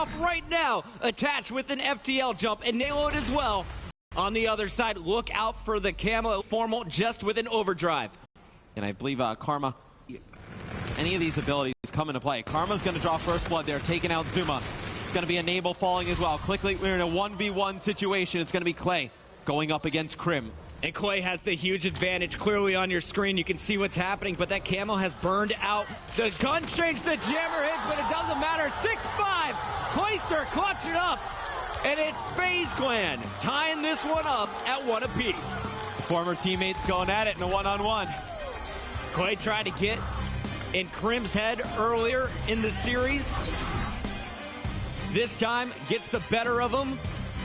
off right now. Attach with an FTL jump and nail it as well. On the other side, look out for the camo formal just with an overdrive. And I believe Karma, any of these abilities come into play. Karma's going to draw first blood there, taking out Zuma. It's going to be Enable falling as well. Quickly, we're in a 1v1 situation. It's going to be Clay going up against Crim. And Clay has the huge advantage. Clearly on your screen, you can see what's happening, but that camo has burned out. The gun change, the jammer hits, but it doesn't matter. 6-5, Clayster clutched it up, and it's Faze Clan tying this one up at 1 apiece. Former teammates going at it in a one-on-one. Clay tried to get in Crim's head earlier in the series. This time, gets the better of him.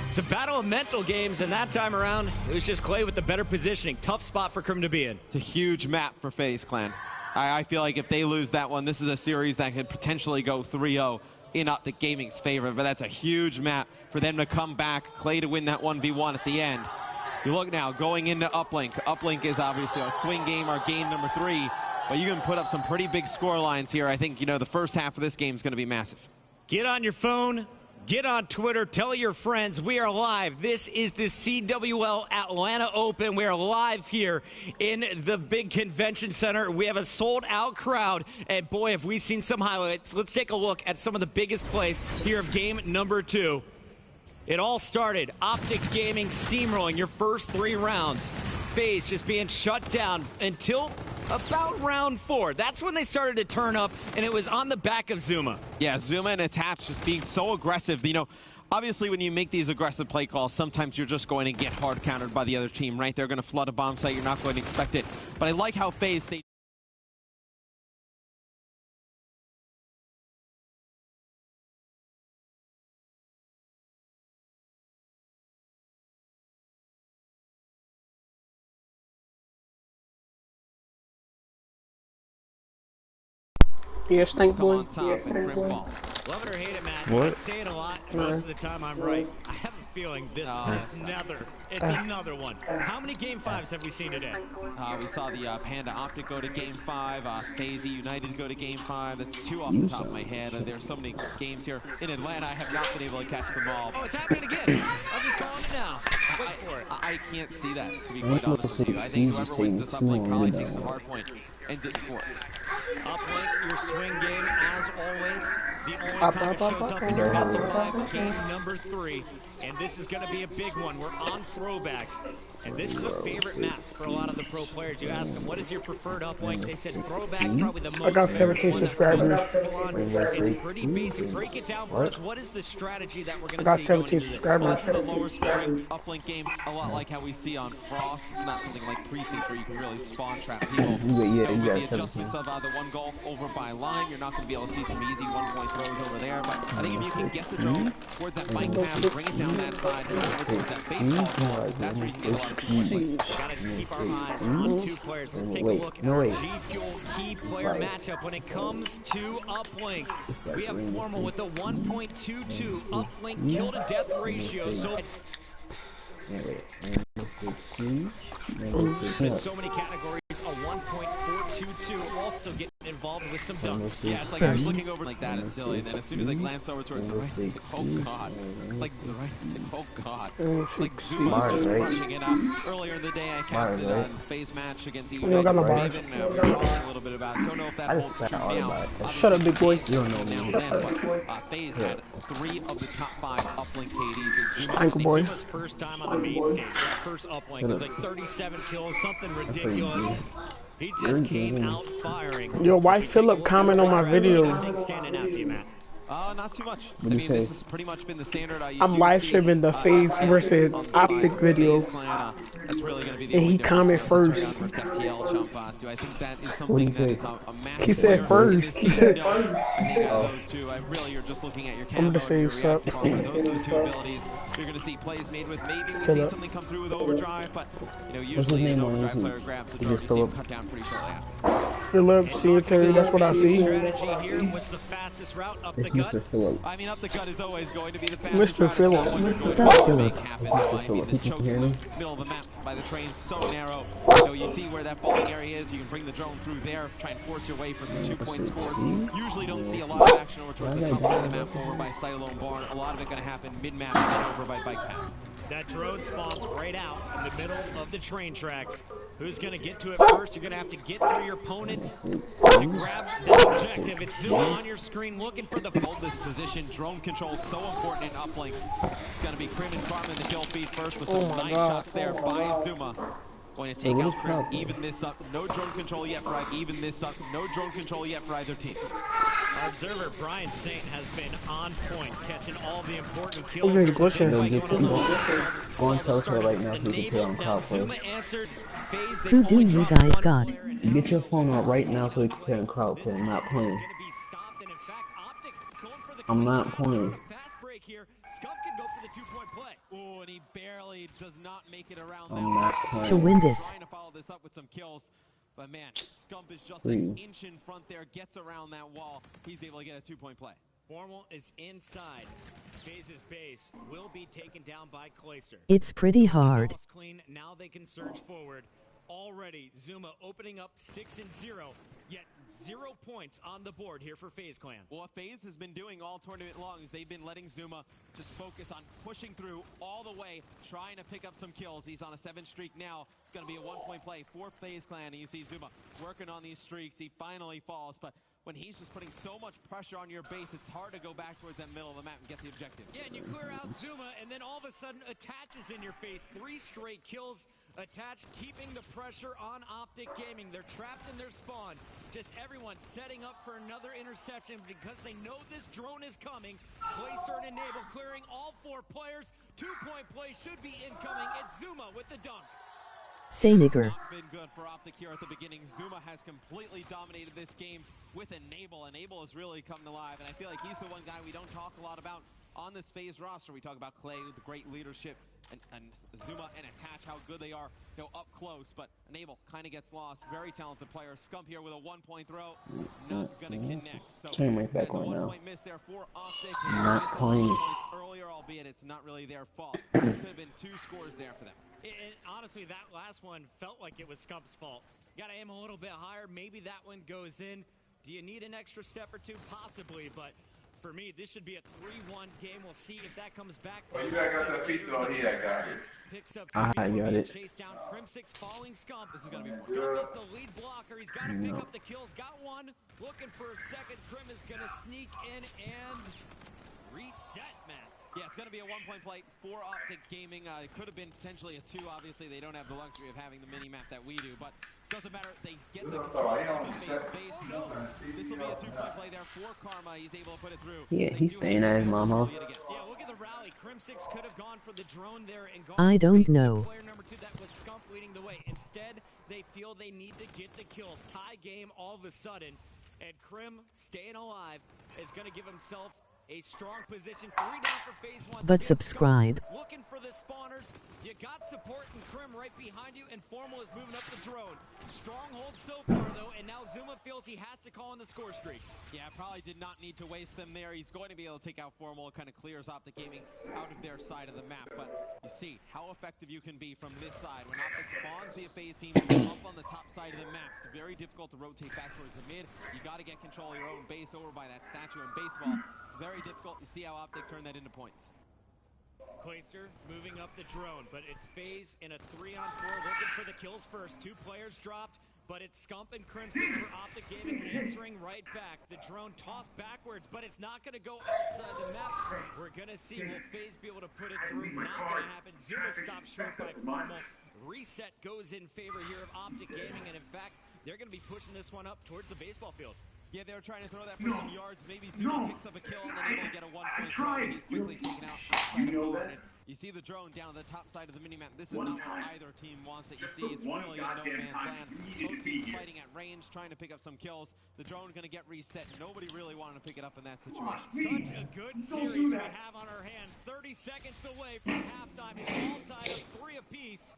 It's a battle of mental games, and that time around, it was just Clay with the better positioning. Tough spot for Crim to be in. It's a huge map for Faze Clan. I feel like if they lose that one, this is a series that could potentially go 3-0 in OpTiC Gaming's favor, but that's a huge map for them to come back. Clay to win that 1v1 at the end. You look now, going into uplink. Uplink is obviously our swing game, our game number 3, but you can put up some pretty big score lines here. I think, you know, the first half of this game is going to be massive. Get on your phone. Get on Twitter, tell your friends, we are live. This is the CWL Atlanta Open. We are live here in the big convention center. We have a sold-out crowd, and boy, have we seen some highlights. Let's take a look at some of the biggest plays here of game number 2. It all started, OpTiC Gaming steamrolling your first 3 rounds. Faze just being shut down until about round 4. That's when they started to turn up, and it was on the back of Zuma. Yeah, Zuma and Attach just being so aggressive. You know, obviously when you make these aggressive play calls, sometimes you're just going to get hard countered by the other team, right? They're going to flood a bomb site. You're not going to expect it. But I like how Faze stayed. Yeah, Stank Boy. On top and Crim falls. Love it or hate it, Matt. What? I say it a lot. Most of the time I'm right. I have a feeling this is another one. How many Game 5s have we seen today? We saw the Panda OpTiC go to Game 5, Faze United go to Game 5. That's 2 off the top of my head. There's so many games here in Atlanta. I have not been able to catch them all. Oh, it's happening again. I'm just calling it now. Wait for it. I can't see that, to be quite honest with you. I think whoever wins this uplink probably takes the hard point. Ends it for it. Uplink, your swing game, as always. The only time it shows up in your best of 5, game number 3. And this is going to be a big one. We're on throwback. And this is a favorite map for a lot of the pro players. You ask them, what is your preferred uplink? They said throwback, probably the most. I got 17 subscribers. It's pretty basic. Break it down for us. What is the strategy that we're going to see? I got 17 subscribers. This is a lower scoring uplink game, a lot like how we see on Frost. It's not something like Precinct where you can really spawn trap people. With the adjustments of the 1 goal over by line, you're not going to be able to see some easy 1-point throws over there. But I think if you can get the drone towards that bike path, bring it down that side, and over towards that baseball ball, that's where you can get a lot of Gotta keep our eyes on 2 players. Let's take a look at our G Fuel key player matchup when it comes to uplink. We have Formal with a 1.22 uplink kill to death ratio. So in so many categories, a 1.422, also getting involved with some dunks. Yeah, it's like I was looking over like that is silly, and then as soon as I glanced over towards the right, it's like, oh god. It's like the right, it's like, oh god. It's like Zuma just rushing it up. Earlier in the day, I casted a Faze match against EU. We were talking a little bit about it. Don't know if that holds true now. Shut up, big boy. You don't know me. But Faze had 3 of the top 5 uplink KDs. Ankle boy. Zuma's first time on the main stage. That first uplink was like 37 kills, something ridiculous. He just came out firing. Yo, why Philip comment on my video? Anything standing out to you, Matt? Not too much. I mean, this has pretty much been the standard. I'm live streaming the Faze versus OpTiC video, That's really going to be the and he comment first. Do I think that is something that is a massive He said first. I think those two, really, you're just looking at your I'm the same suck. Those are the 2 abilities you're going to see plays made with. Maybe we see something come through with overdrive, but you know, usually an overdrive player grabs the target, see him cut down pretty shortly after. Philip, Cemetery, that's what I see. Strategy here was the fastest route up the gut? Mr. Phillip. I mean, up the gut is always going to be the fastest Mr. route of Phillip. when you're going Sup, to Phillip? make happen. Mr. Phillip, the you can chokes hear in me? the middle of the map by the train so narrow. So you see where that falling area is. You can bring the drone through there, try and force your way for some 2-point scores. Usually don't see a lot of action over towards the top side of the map, over by Cyclone Barn. A lot of it going to happen mid-map and then over by Bike Path. That drone spawns right out in the middle of the train tracks. Who's going to get to it first? You're going to have to get through your opponents to grab that objective. It's Zuma on your screen looking for the hold this position. Drone control so important in uplink. It's going to be Krim and Karma in the kill feed first with some nice shots there by Zuma. Going to take out Krim, even this up. No drone control yet for even this up. No drone control yet for either team. Observer Brian Saint has been on point, catching all the important kills. Okay, glitching. Go get to go on Telescope right now so you can play on cloud play. Who do you guys got? Get your phone out right now so you can play on crowd play. I'm not playing. I'm not playing. Oh, and he barely does not make it around I'm not playing. To win this. Trying to follow this up with some kills. But man, Scump is just an inch in front there, gets around that wall. He's able to get a 2-point play. Formal is inside. Faze's base will be taken down by Clayster. It's pretty hard. Clean. Now they can surge forward. Already, Zuma opening up 6-0, yet 0 points on the board here for Faze Clan. Well, what Faze has been doing all tournament long is they've been letting Zuma just focus on pushing through all the way, trying to pick up some kills. He's on a 7 streak now. It's going to be a 1-point play for Faze Clan, and you see Zuma working on these streaks. He finally falls, but when he's just putting so much pressure on your base, it's hard to go back towards that middle of the map and get the objective. Yeah, and you clear out Zuma, and then all of a sudden, attaches in your face. 3 straight kills. Attached, keeping the pressure on OpTiC Gaming. They're trapped in their spawn. Just everyone setting up for another interception because they know this drone is coming. Clayster and Enable clearing all 4 players. 2-point play should be incoming. It's Zuma with the dunk. Say nigger. Not been good for OpTiC here at the beginning. Zuma has completely dominated this game with Enable. Enable has really come alive, and I feel like he's the one guy we don't talk a lot about on this Faze roster. We talk about Clay with the great leadership, and Zuma and Attach, how good they are, up close, but Enable kind of gets lost. Very talented player. Scump here with a 1-point throw, not gonna connect. So Turn my back a on now. 1-point miss there for OpTiC. I'm not playing. Earlier, albeit it's not really their fault. Could have been 2 scores there for them. And honestly, that last one felt like it was Scump's fault. Got to aim a little bit higher. Maybe that one goes in. Do you need an extra step or 2? Possibly, but for me, this should be a 3-1 game. We'll see if that comes back. Oh, you got that pizza on here, I got it. Picks up I got it. Chase down Crim6 falling Scump. This is gonna be Scump is the lead blocker. He's got to pick up the kills. Got 1. Looking for a second. Krim is going to sneak in and reset, man. Yeah, it's going to be a 1-point play for OpTiC Gaming. It could have been potentially a 2. Obviously, they don't have the luxury of having the mini-map that we do, but doesn't matter. They get the control of the Faze base. This will be a 2-point play there for Karma. He's able to put it through. Yeah, he's staying at his mama. Yeah, look at the rally. Crim6 could have gone for the drone there and gone. I don't know. Player number 2, that was Scump leading the way. Instead, they feel they need to get the kills. Tie game all of a sudden, and Krim, staying alive, is going to give himself a strong position. 3 down for Phase 1. But subscribe. Looking for the spawners. You got support and Krim right behind you, and Formal is moving up the drone. Stronghold so far, though, and now Zuma feels he has to call in the score streaks. Yeah, probably did not need to waste them there. He's going to be able to take out Formal. It kind of clears OpTiC Gaming out of their side of the map, but you see how effective you can be from this side. When OpTiC spawns the Faze team up on the top side of the map, it's very difficult to rotate back towards the mid. You got to get control of your own base over by that statue in baseball. Very difficult. You see how OpTiC turned that into points. Clayster moving up the drone, but it's Faze in a 3-on-4 looking for the kills first. 2 players dropped, but it's Scump and Crim6 for OpTiC Gaming answering right back. The drone tossed backwards, but it's not going to go outside the map. We're going to see, will Faze be able to put it through? Not going to happen. Zuma stopped short by Formal. Reset goes in favor here of OpTiC Gaming, and in fact, they're going to be pushing this one up towards the baseball field. Yeah, they were trying to throw that for some yards. Maybe Zuma picks up a kill and then able to get a 1-point throw. He's quickly taken out outside of Barn. You see the drone down at the top side of the minimap. This is not where either team wants it. You see, it's really in no man's land. Both teams fighting at range, trying to pick up some kills. The drone going to get reset. Nobody really wanted to pick it up in that situation. Such a good series we have on our hands. 30 seconds away from halftime. It's all tied up 3 apiece.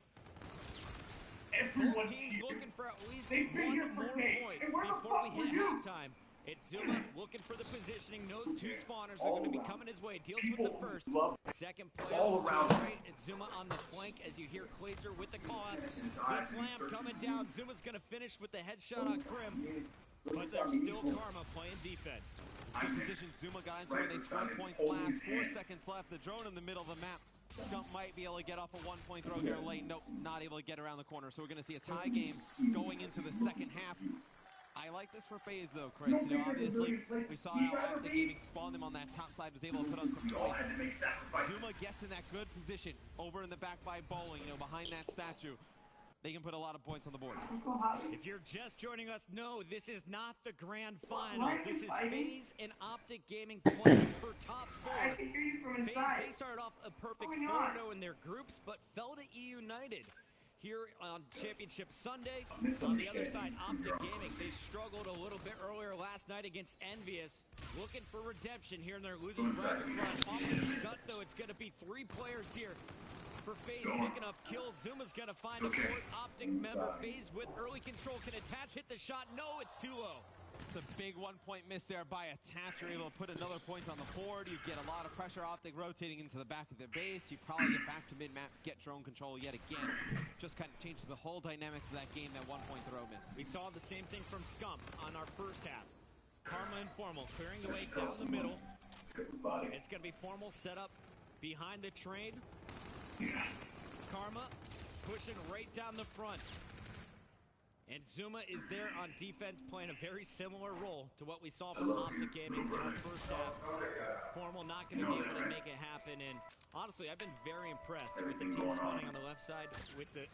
Both teams looking for at least 1 more point before we hit halftime. It's Zuma looking for the positioning. Knows two spawners are going to be coming his way. Deals with the first. Second play all around. Right. It's Zuma on the flank as you hear Clayster with the call-out. The slam coming down. Zuma's going to finish with the headshot on Krim. But there's still Karma playing defense. Good position Zuma got into when they scored points last. 4 seconds left. The drone in the middle of the map. Scump might be able to get off a 1-point throw here late. Nope, not able to get around the corner. So we're going to see a tie game going into the second half. I like this for Faze though, Chris. You know, obviously we saw how OpTiC Gaming spawned them on that top side, was able to put on some points. Zuma gets in that good position over in the back by Bowling, you know, behind that statue. They can put a lot of points on the board. If you're just joining us, no, this is not the grand finals. This is Faze and OpTiC Gaming playing for top 4. Faze, they started off a perfect 4-0 in their groups, but fell to E United. Here on Championship Sunday, on the other side, OpTiC Gaming, they struggled a little bit earlier last night against Envious, looking for redemption here in their losers bracket run. Off the gut, though, it's going to be 3 players here for Faze picking up kills. Zuma's going to find a fourth OpTiC member. Faze with early control can attach, hit the shot. No, it's too low. It's a big 1-point miss there by Attach. You're able to put another point on the board. You get a lot of pressure. OpTiC rotating into the back of their base. You probably get back to mid-map, get drone control yet again. Just kind of changes the whole dynamics of that game, that 1-point throw miss. We saw the same thing from Scump on our first half. Karma and Formal clearing the way down the middle. It's going to be Formal set up behind the train. Karma pushing right down the front. And Zuma is there on defense, playing a very similar role to what we saw from OpTiC Gaming in the first half. Formal not going to be able to make it happen. And honestly, I've been very impressed with the team spawning on the left side with the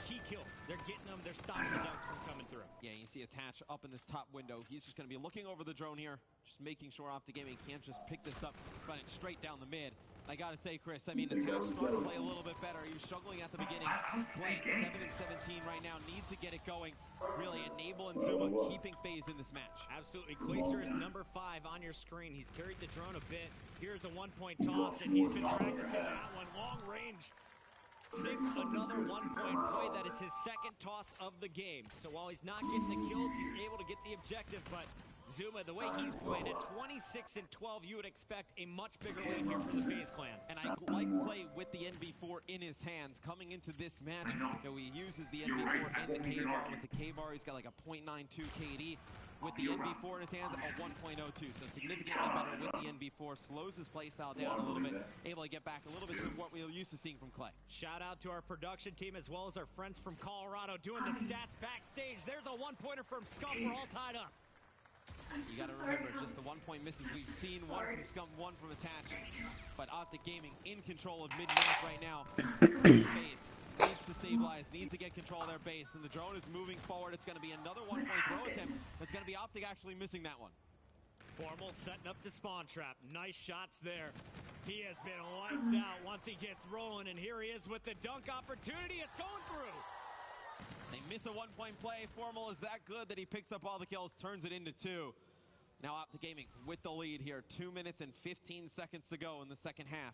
key kills. They're getting them. They're stopping the dunks from coming through. Yeah, you see Attach up in this top window. He's just going to be looking over the drone here, just making sure OpTiC Gaming can't just pick this up, run it straight down the mid. I gotta say, Chris, I mean, Attach started to play a little bit better. He was struggling at the beginning, playing 7-17 right now, needs to get it going, really enabling Zuma, keeping Faze in this match. Absolutely. Clayster is number 5 on your screen. He's carried the drone a bit. Here's a 1-point toss, and he's been practicing that one long range. Since another 1-point play, that is his second toss of the game. So while he's not getting the kills, he's able to get the objective, but Zuma, the way he's played at 26-12, you would expect a much bigger win here for the Faze clan. And I like play with the NV4 in his hands. Coming into this match, you know, he uses the NV4 and the K-bar. With the K-bar, he's got like a .92 KD. With the NV4 in his hands, a 1.02. So significantly better with the NV4. Slows his playstyle down a little bit. Able to get back a little bit to what we're used to seeing from Clay. Shout out to our production team as well as our friends from Colorado doing the stats backstage. There's a 1-pointer from Scump. We're all tied up. You got to remember, just the 1-point misses we've seen, one from Scump, one from Attach. But OpTiC Gaming in control of mid-map right now. Faze needs to stabilize, needs to get control of their base, and the drone is moving forward. It's going to be another 1-point throw attempt. It's going to be OpTiC actually missing that one. Formal setting up the spawn trap. Nice shots there. He has been lights out once he gets rolling, and here he is with the dunk opportunity. It's going through. They miss a 1-point play. Formal is that good that he picks up all the kills, turns it into 2. Now OpTiC Gaming with the lead here. 2 minutes and 15 seconds to go in the second half.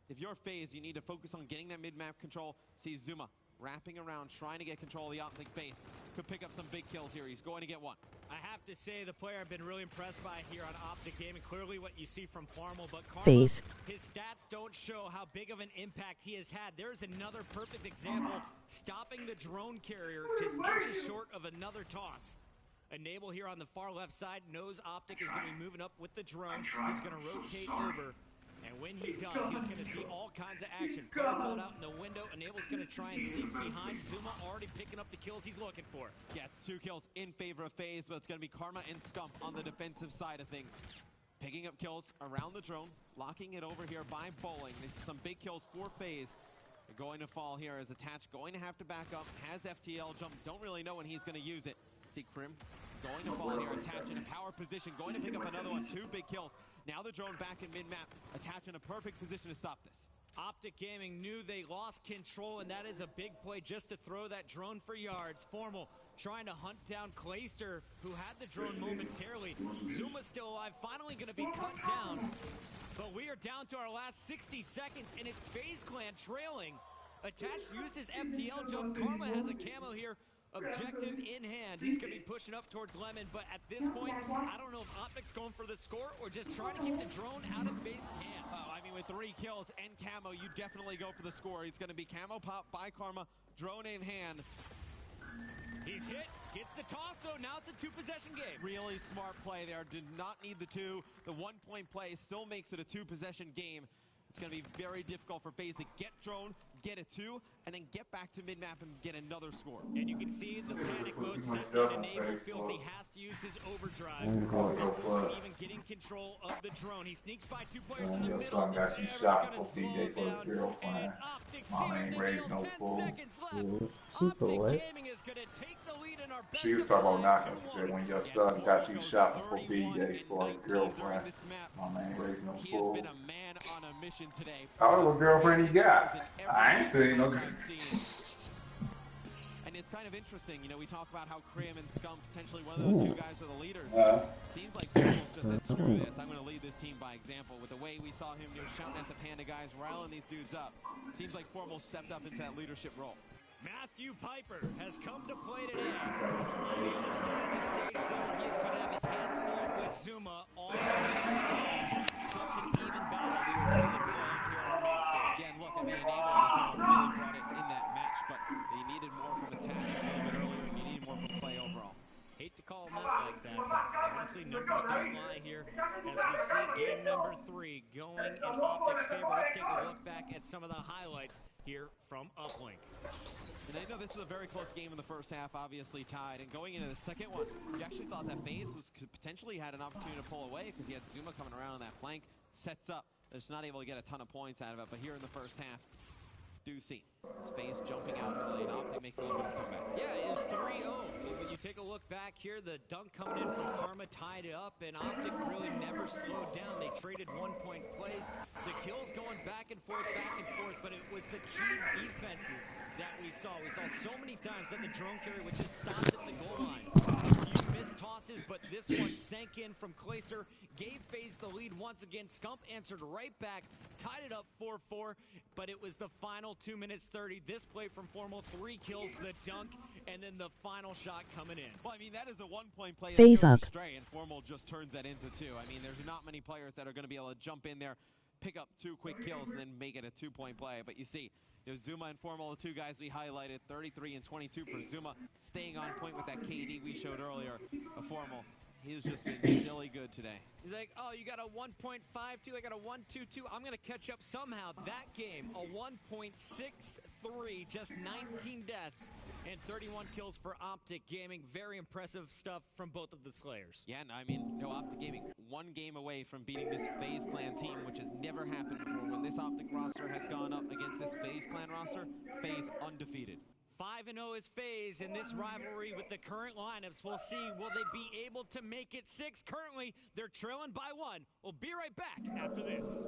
If you're Faze, you need to focus on getting that mid-map control. See Zuma wrapping around, trying to get control of the OpTiC base. Could pick up some big kills here. He's going to get one. I have to say, the player I've been really impressed by here on OpTiC Gaming, clearly what you see from Formal, but Karma, Faze. His stats don't show how big of an impact he has had. There's another perfect example, stopping the drone carrier just inches short of another toss. Enable here on the far left side knows OpTiC is going to be moving up with the drone. He's going to rotate over. And when he does, he's going to see all kinds of action. Pulled out in the window. Enable's going to try and sneak behind. Zuma already picking up the kills he's looking for. Yeah, it's 2 kills in favor of Faze, but it's going to be Karma and Scump on the defensive side of things. Picking up kills around the drone, locking it over here by Bowling. This is some big kills for Faze. They're going to fall here as Attach, going to have to back up. Has FTL jump, don't really know when he's going to use it. See Krim going to fall here, Attach in a power position, going to pick up another one. 2 big kills. Now the drone back in mid-map, Attach in a perfect position to stop this. OpTiC Gaming knew they lost control, and that is a big play just to throw that drone for yards. Formal trying to hunt down Clayster, who had the drone momentarily. Zuma's still alive, finally going to be cut down. But we are down to our last 60 seconds, and it's Faze Clan trailing. Attach used his FTL jump. Karma has a camo here. objective in hand. He's going to be pushing up towards Lemon, but at this point, I don't know if OpTic's going for the score or just trying to keep the drone out of Faze's hands. I mean, with 3 kills and camo, you definitely go for the score. It's going to be camo pop by Karma, drone in hand. He's hit, gets the toss, so now it's a 2-possession game. Really smart play there. Did not need the 2. The 1-point play still makes it a 2-possession game. It's going to be very difficult for Faze to get drone, get a 2, and then get back to mid-map and get another score. And you can see the panic mode set in enable, feels he has to use his overdrive before even getting control of the drone. He sneaks by 2 players in the middle. Son got you shot for PJ for his girlfriend. Mama ain't raised no fool. OpTic Gaming is going to take the lead in our best. She was talking about knocking. She said when your son got you shot for PJ for his girlfriend. Mama ain't raised no He fool. has been a man on a mission today. How old a girlfriend he got? I ain't seen no. And it's kind of interesting, you know, we talk about how Krim and Scum, potentially one of those 2 guys are the leaders. Seems like Formal's just said, screw this, I'm going to lead this team by example. With the way we saw him, you know, shouting at the Panda guys, riling these dudes up. Seems like Formal stepped up into that leadership role. Matthew Piper has come to play today. On the other side of the stage, though, he's going to have his hands full with Zuma all the way. Such an even battle we were seeing play here on our main stage. Again, look, I mean, Enable really brought it in that match, but they needed more from attacks a little bit earlier, and you needed more from play overall. Hate to call him out like that, but honestly, numbers don't lie here. As we see game number 3 going in OpTic's favor, let's take a look back at some of the highlights here from Uplink. And I know this is a very close game in the first half, obviously tied. And going into the second one, you actually thought that Faze could potentially had an opportunity to pull away because he had Zuma coming around on that flank, sets up. Just not able to get a ton of points out of it. But here in the first half, do see Faze jumping out early, and OpTic makes a little bit of a comeback. Yeah, it was 3-0. When you take a look back here, the dunk coming in from Karma tied it up, and OpTic really never slowed down. They traded 1-point plays. The kills going back and forth, but it was the key defenses that we saw. We saw so many times that the drone carry would just stop at the goal line. You missed tosses, but this one sank in from Clayster, gave Faze the lead once again. Scump answered right back, tied it up 4-4, but it was the final 2 minutes 30. This play from Formal, 3 kills, the dunk, and then the final shot coming in. Well, I mean, that is a 1-point play Faze that goes up. astray, and Formal just turns that into 2. I mean, there's not many players that are going to be able to jump in there, pick up 2 quick kills, and then make it a 2-point play. But you see, you know, Zuma and Formal, the 2 guys we highlighted, 33 and 22 for Zuma, staying on point with that KD we showed earlier. Formal, he's just been silly good today. He's like, oh, you got a 1.52, I got a 1.22. I'm going to catch up somehow. That game, a 1.63, just 19 deaths and 31 kills for OpTic Gaming. Very impressive stuff from both of the Slayers. Yeah, and I mean, no, OpTic Gaming, 1 game away from beating this FaZe Clan team, which has never happened before. When this OpTic roster has gone up against this FaZe Clan roster, FaZe undefeated. 5-0 is Faze in this rivalry with the current lineups. We'll see, will they be able to make it 6? Currently, they're trailing by 1. We'll be right back after this.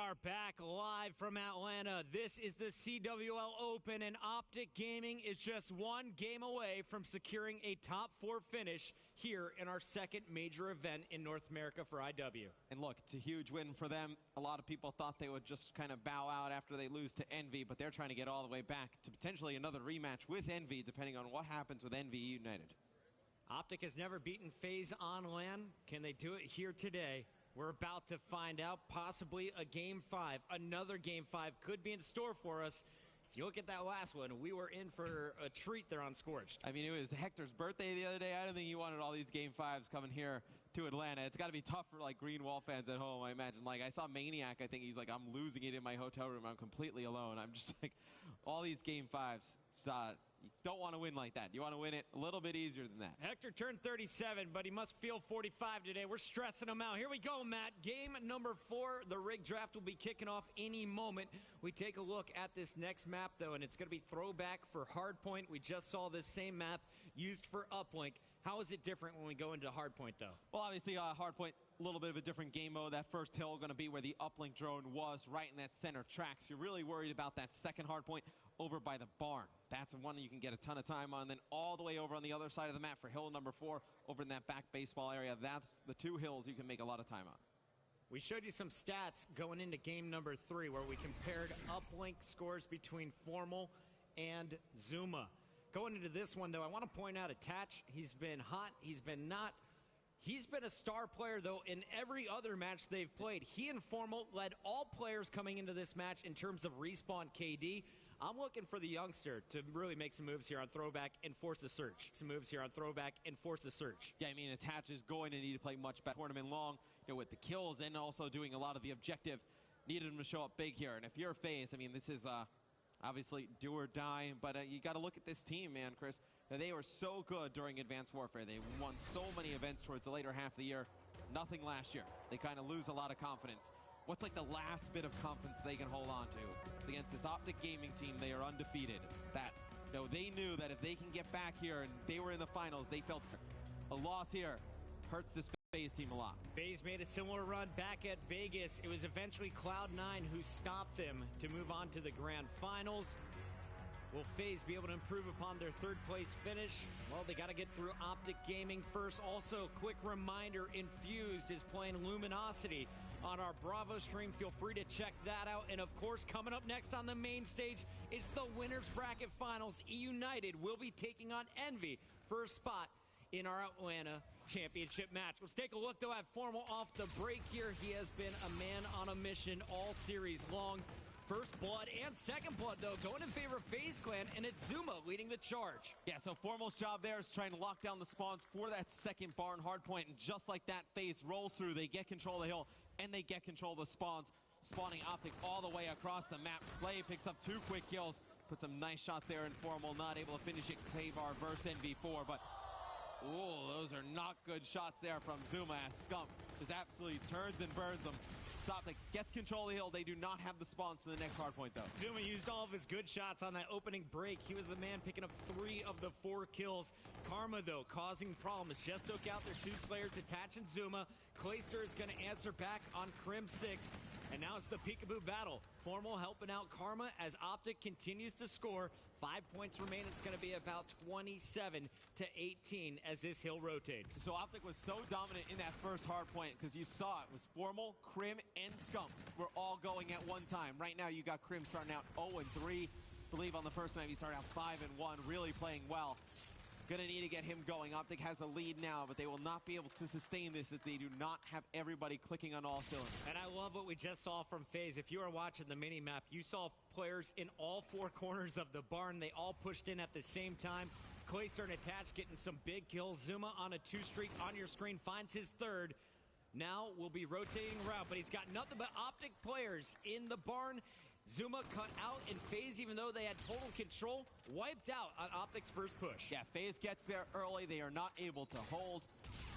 are back live from Atlanta. This is the CWL Open, and OpTiC Gaming is just one game away from securing a top 4 finish here in our second major event in North America for IW. And look, it's a huge win for them. A lot of people thought they would just kind of bow out after they lose to Envy, but they're trying to get all the way back to potentially another rematch with Envy, depending on what happens with Envy United. OpTiC has never beaten Faze on LAN. Can they do it here today? We're about to find out. Possibly a Game 5. Another Game 5 could be in store for us. If you look at that last one, we were in for a treat there on Scorched. I mean, it was Hector's birthday the other day. I don't think he wanted all these Game 5s coming here to Atlanta. It's got to be tough for, like, Green Wall fans at home, I imagine. Like, I saw Maniac. I think he's like, I'm losing it in my hotel room. I'm completely alone. I'm just like, all these Game 5s, you don't want to win like that. You want to win it a little bit easier than that. Hector turned 37, but he must feel 45 today. We're stressing him out. Here we go, Matt. Game number 4. The rig draft will be kicking off any moment. We take a look at this next map, though, and it's going to be throwback for Hardpoint. We just saw this same map used for Uplink. How is it different when we go into Hardpoint, though? Well, obviously, Hardpoint, a little bit of a different game mode. That first hill going to be where the uplink drone was, right in that center track. So you're really worried about that second hardpoint over by the barn. That's one that you can get a ton of time on. Then all the way over on the other side of the map for hill number 4, over in that back baseball area. That's the 2 hills you can make a lot of time on. We showed you some stats going into game number 3 where we compared uplink scores between Formal and Zuma. Going into this one, though, I want to point out Attach. He's been hot. He's been not. He's been a star player, though, in every other match they've played. He and Formal led all players coming into this match in terms of respawn KD. I'm looking for the youngster to really make some moves here on throwback and force a search. Some moves here on throwback and force a search. Yeah, I mean, Attach is going to need to play much better tournament long, with the kills and also doing a lot of the objective. Needed him to show up big here. And if you're Faze, I mean, this is obviously do or die, but you got to look at this team, man, Chris. They were so good during Advanced Warfare. They won so many events towards the later half of the year. Nothing last year. They kind of lose a lot of confidence. What's like the last bit of confidence they can hold on to? It's against this OpTiC Gaming team. They are undefeated. They knew that if they can get back here and they were in the finals, they felt a loss here hurts this Faze team a lot. Faze made a similar run back at Vegas. It was eventually Cloud9 who stopped them to move on to the grand finals. Will Faze be able to improve upon their 3rd place finish? Well, they got to get through OpTiC Gaming first. Also, quick reminder, Infused is playing Luminosity on our Bravo stream. Feel free to check that out. And of course, coming up next on the main stage, it's the Winners Bracket Finals. E United will be taking on Envy for a spot in our Atlanta championship match. Let's take a look, though, at Formal off the break here. He has been a man on a mission all series long. First blood and second blood, though, going in favor of Faze Clan, and it's Zuma leading the charge. Yeah, so Formal's job there is trying to lock down the spawns for that second barn hardpoint, and just like that, Faze rolls through. They get control of the hill, and they get control of the spawns, spawning OpTiC all the way across the map. Clay picks up 2 quick kills, put some nice shots there in Formal, not able to finish it. Clavar versus NV4, but ooh, those are not good shots there from Zuma as Scump just absolutely turns and burns them. OpTiC gets control of the hill. They do not have the spawns to the next hardpoint, though. Zuma used all of his good shots on that opening break. He was the man picking up 3 of the 4 kills. Karma, though, causing problems. Just took out their 2 Slayers, Attach and Zuma. Clayster is going to answer back on Crim 6. And now it's the peekaboo battle. Formal helping out Karma as OpTiC continues to score. 5 points remain. It's going to be about 27-18 as this hill rotates. So OpTiC was so dominant in that first hard point because you saw it was Formal, Crim, and Scump were all going at one time. Right now you got Crim starting out 0-3. I believe on the first map he started out 5-1, really playing well. Gonna need to get him going. OpTiC has a lead now, but they will not be able to sustain this if they do not have everybody clicking on all cylinders. And I love what we just saw from Faze. If you are watching the mini-map, you saw players in all 4 corners of the barn. They all pushed in at the same time. Clayster and Attach getting some big kills. Zuma on a 2 streak on your screen finds his 3rd. Now we'll be rotating around, but he's got nothing but OpTiC players in the barn. Zuma cut out, and Faze, even though they had total control, wiped out on OpTic's first push. Yeah, Faze gets there early. They are not able to hold.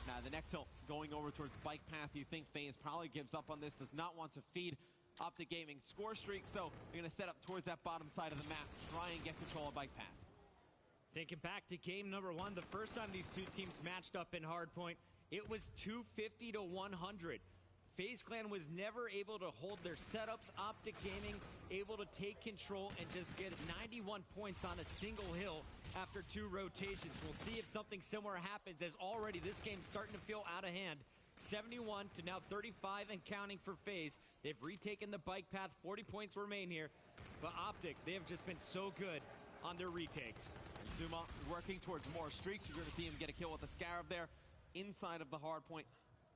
Now the next hill going over towards Bike Path. You think Faze probably gives up on this, does not want to feed OpTiC Gaming score streak, so they're going to set up towards that bottom side of the map, try and get control of Bike Path. Thinking back to game number 1, the first time these 2 teams matched up in Hardpoint, it was 250-100. FaZe Clan was never able to hold their setups. OpTic Gaming able to take control and just get 91 points on a single hill after 2 rotations. We'll see if something similar happens, as already this game's starting to feel out of hand. 71 to now 35 and counting for FaZe. They've retaken the bike path. 40 points remain here. But OpTic, they have just been so good on their retakes. Zuma working towards more streaks. You're going to see him get a kill with the Scarab there. Inside of the hard point,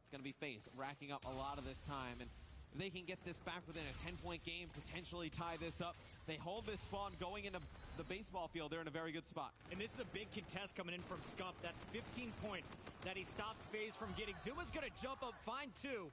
it's going to be FaZe racking up a lot of this time. And if they can get this back within a 10-point game, potentially tie this up, they hold this spawn going into the baseball field, they're in a very good spot. And this is a big contest coming in from Scump. That's 15 points that he stopped FaZe from getting. Zuma's going to jump up, find 2.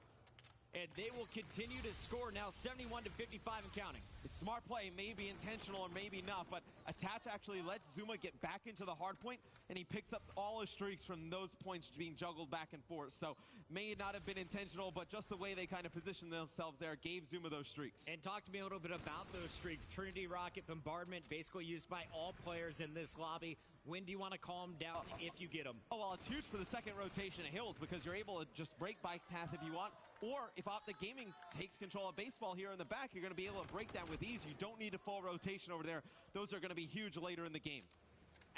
And they will continue to score now, 71 to 55 and counting. It's smart play, maybe intentional or maybe not, but Attach actually lets Zuma get back into the hard point, and he picks up all his streaks from those points being juggled back and forth. So may not have been intentional, but just the way they kind of positioned themselves there gave Zuma those streaks. And talk to me a little bit about those streaks. Trinity Rocket Bombardment, basically used by all players in this lobby. When do you want to calm down if you get them? Oh, well, it's huge for the second rotation of hills because you're able to just break bike path if you want, or if OpTic Gaming takes control of baseball here in the back, you're going to be able to break that with ease. You don't need a full rotation over there. Those are going to be huge later in the game.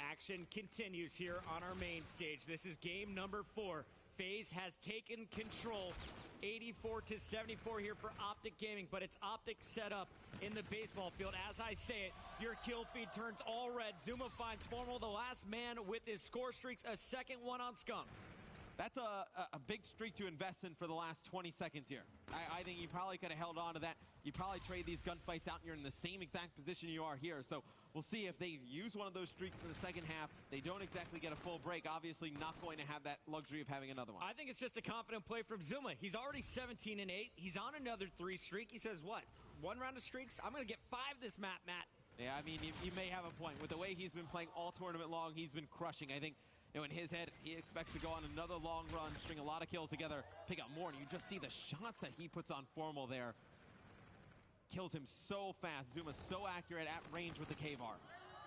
Action continues here on our main stage. This is game number 4. FaZe has taken control, 84 to 74 here for OpTic Gaming, but it's OpTic set up in the baseball field. As I say it, your kill feed turns all red. Zuma finds Formal, the last man with his score streaks, a second one on Scump. That's a big streak to invest in for the last 20 seconds here. I think you probably could have held on to that. You probably trade these gunfights out and you're in the same exact position you are here. So we'll see if they use one of those streaks in the second half. They don't exactly get a full break. Obviously not going to have that luxury of having another one. I think it's just a confident play from Zuma. He's already 17 and 8. He's on another 3 streak. He says, what, 1 round of streaks? I'm going to get 5 this map, Matt. Yeah, I mean, you may have a point. With the way he's been playing all tournament long, he's been crushing. I think, you know, in his head, he expects to go on another long run, string a lot of kills together, pick up more, and you just see the shots that he puts on Formal there. Kills him so fast. Zuma's so accurate at range with the K-Var.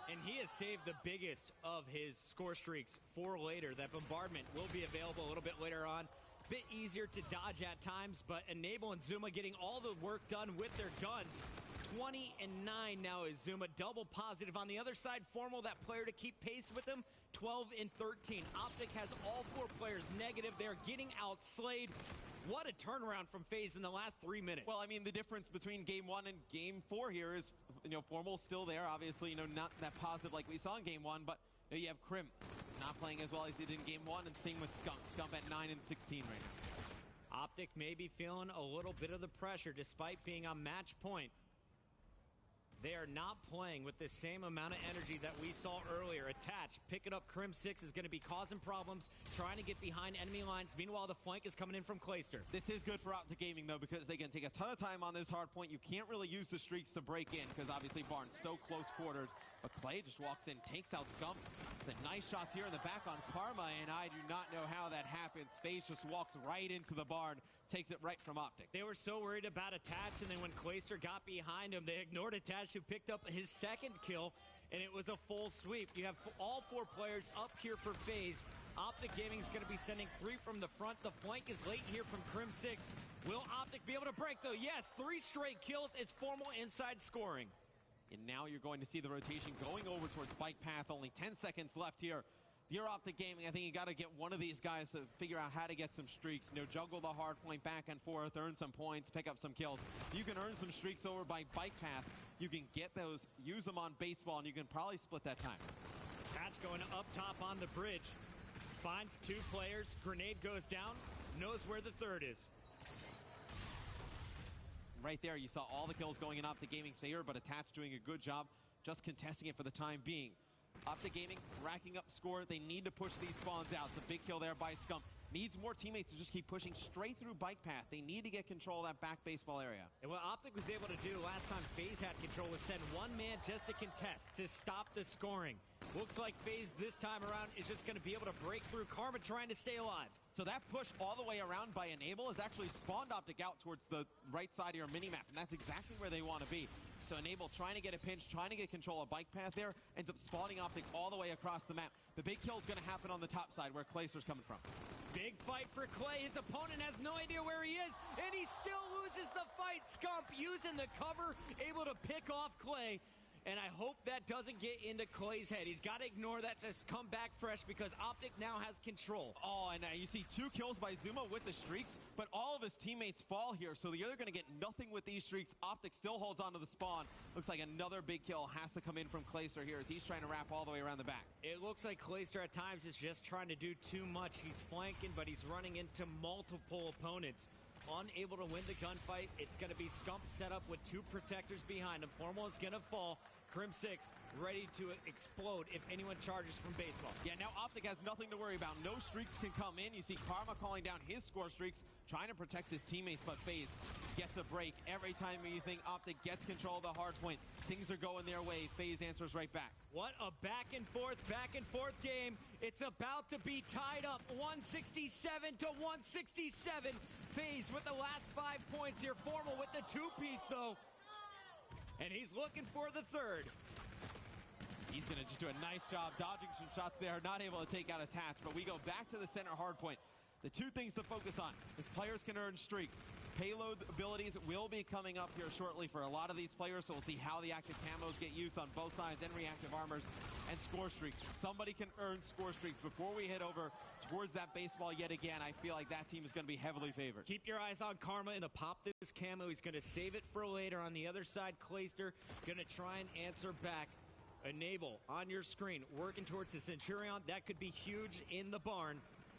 And he has saved the biggest of his score streaks for later. That bombardment will be available a little bit later on. Bit easier to dodge at times, but Enable and Zuma getting all the work done with their guns. 20 and 9 now is Zuma, double positive. On the other side, Formal, that player to keep pace with him, 12 and 13. OpTic has all 4 players negative. They're getting outslayed. What a turnaround from FaZe in the last 3 minutes. Well, I mean, the difference between game 1 and game 4 here is, you know, Formal's still there. Obviously, you know, not that positive like we saw in game 1, but you know, you have Crim not playing as well as he did in game 1, and same with Scump. Scump at 9 and 16 right now. OpTic may be feeling a little bit of the pressure despite being on match point. They are not playing with the same amount of energy that we saw earlier. Attach, picking up Crim 6 is going to be causing problems, trying to get behind enemy lines. Meanwhile, the flank is coming in from Clayster. This is good for OpTic Gaming, though, because they can take a ton of time on this hard point. You can't really use the streaks to break in, because obviously Barnes so close quartered. But Clay just walks in, takes out Scump. Some nice shots here in the back on Karma, and I do not know how that happens. FaZe just walks right into the barn, takes it right from OpTic. They were so worried about Attach, and then when Clayster got behind him, they ignored Attach, who picked up his second kill, and it was a full sweep. You have all 4 players up here for FaZe. OpTic Gaming is going to be sending 3 from the front. The flank is late here from Crim 6. Will OpTic be able to break, though? Yes, 3 straight kills. It's Formal inside scoring. And now you're going to see the rotation going over towards bike path. Only 10 seconds left here. If you're OpTic Gaming, I think you got to get one of these guys to figure out how to get some streaks. You know, juggle the hard point back and forth, earn some points, pick up some kills. You can earn some streaks over by bike path. You can get those, use them on baseball, and you can probably split that time. Patch going up top on the bridge. Finds 2 players. Grenade goes down. Knows where the third is. Right there, you saw all the kills going in OpTic Gaming's favor, but Attach doing a good job just contesting it for the time being. OpTic Gaming racking up score. They need to push these spawns out. It's a big kill there by Scump. Needs more teammates to just keep pushing straight through bike path. They need to get control of that back baseball area. And what OpTic was able to do last time FaZe had control was send 1 man just to contest, to stop the scoring. Looks like FaZe this time around is just going to be able to break through. Karma trying to stay alive. So that push all the way around by Enable has actually spawned OpTic out towards the right side of your minimap, and that's exactly where they want to be. So Enable trying to get a pinch, trying to get control of bike path there, ends up spawning OpTic all the way across the map. The big kill is going to happen on the top side where Clayster's coming from. Big fight for Clay. His opponent has no idea where he is, and he still loses the fight. Scump using the cover, able to pick off Clay. And I hope that doesn't get into Clay's head. He's got to ignore that, just come back fresh because OpTiC now has control. Oh, and you see 2 kills by Zuma with the streaks, but all of his teammates fall here, so the other going to get nothing with these streaks. OpTiC still holds on to the spawn. Looks like another big kill has to come in from Clayster here as he's trying to wrap all the way around the back. It looks like Clayster at times is just trying to do too much. He's flanking, but he's running into multiple opponents. Unable to win the gunfight. It's going to be Scump set up with 2 protectors behind him. Formal is going to fall. Crim6 ready to explode if anyone charges from baseball. Yeah, now OpTiC has nothing to worry about. No streaks can come in. You see Karma calling down his score streaks, trying to protect his teammates, but Faze gets a break. Every time you think OpTiC gets control of the hard point, things are going their way. Faze answers right back. What a back and forth game. It's about to be tied up 167 to 167. Faze with the last 5 points here. Formal with the 2-piece though. And he's looking for the 3rd. He's going to just do a nice job dodging some shots there, not able to take out Attach, but we go back to the center hard point. The 2 things to focus on, if players can earn streaks, payload abilities will be coming up here shortly for a lot of these players, so we'll see how the active camos get used on both sides and reactive armors and score streaks. Somebody can earn score streaks before we head over towards that baseball yet again. I feel like that team is going to be heavily favored. Keep your eyes on Karma in the pop this camo. He's going to save it for later. On the other side, Clayster going to try and answer back. Enable on your screen, working towards the Centurion. That could be huge in the barn.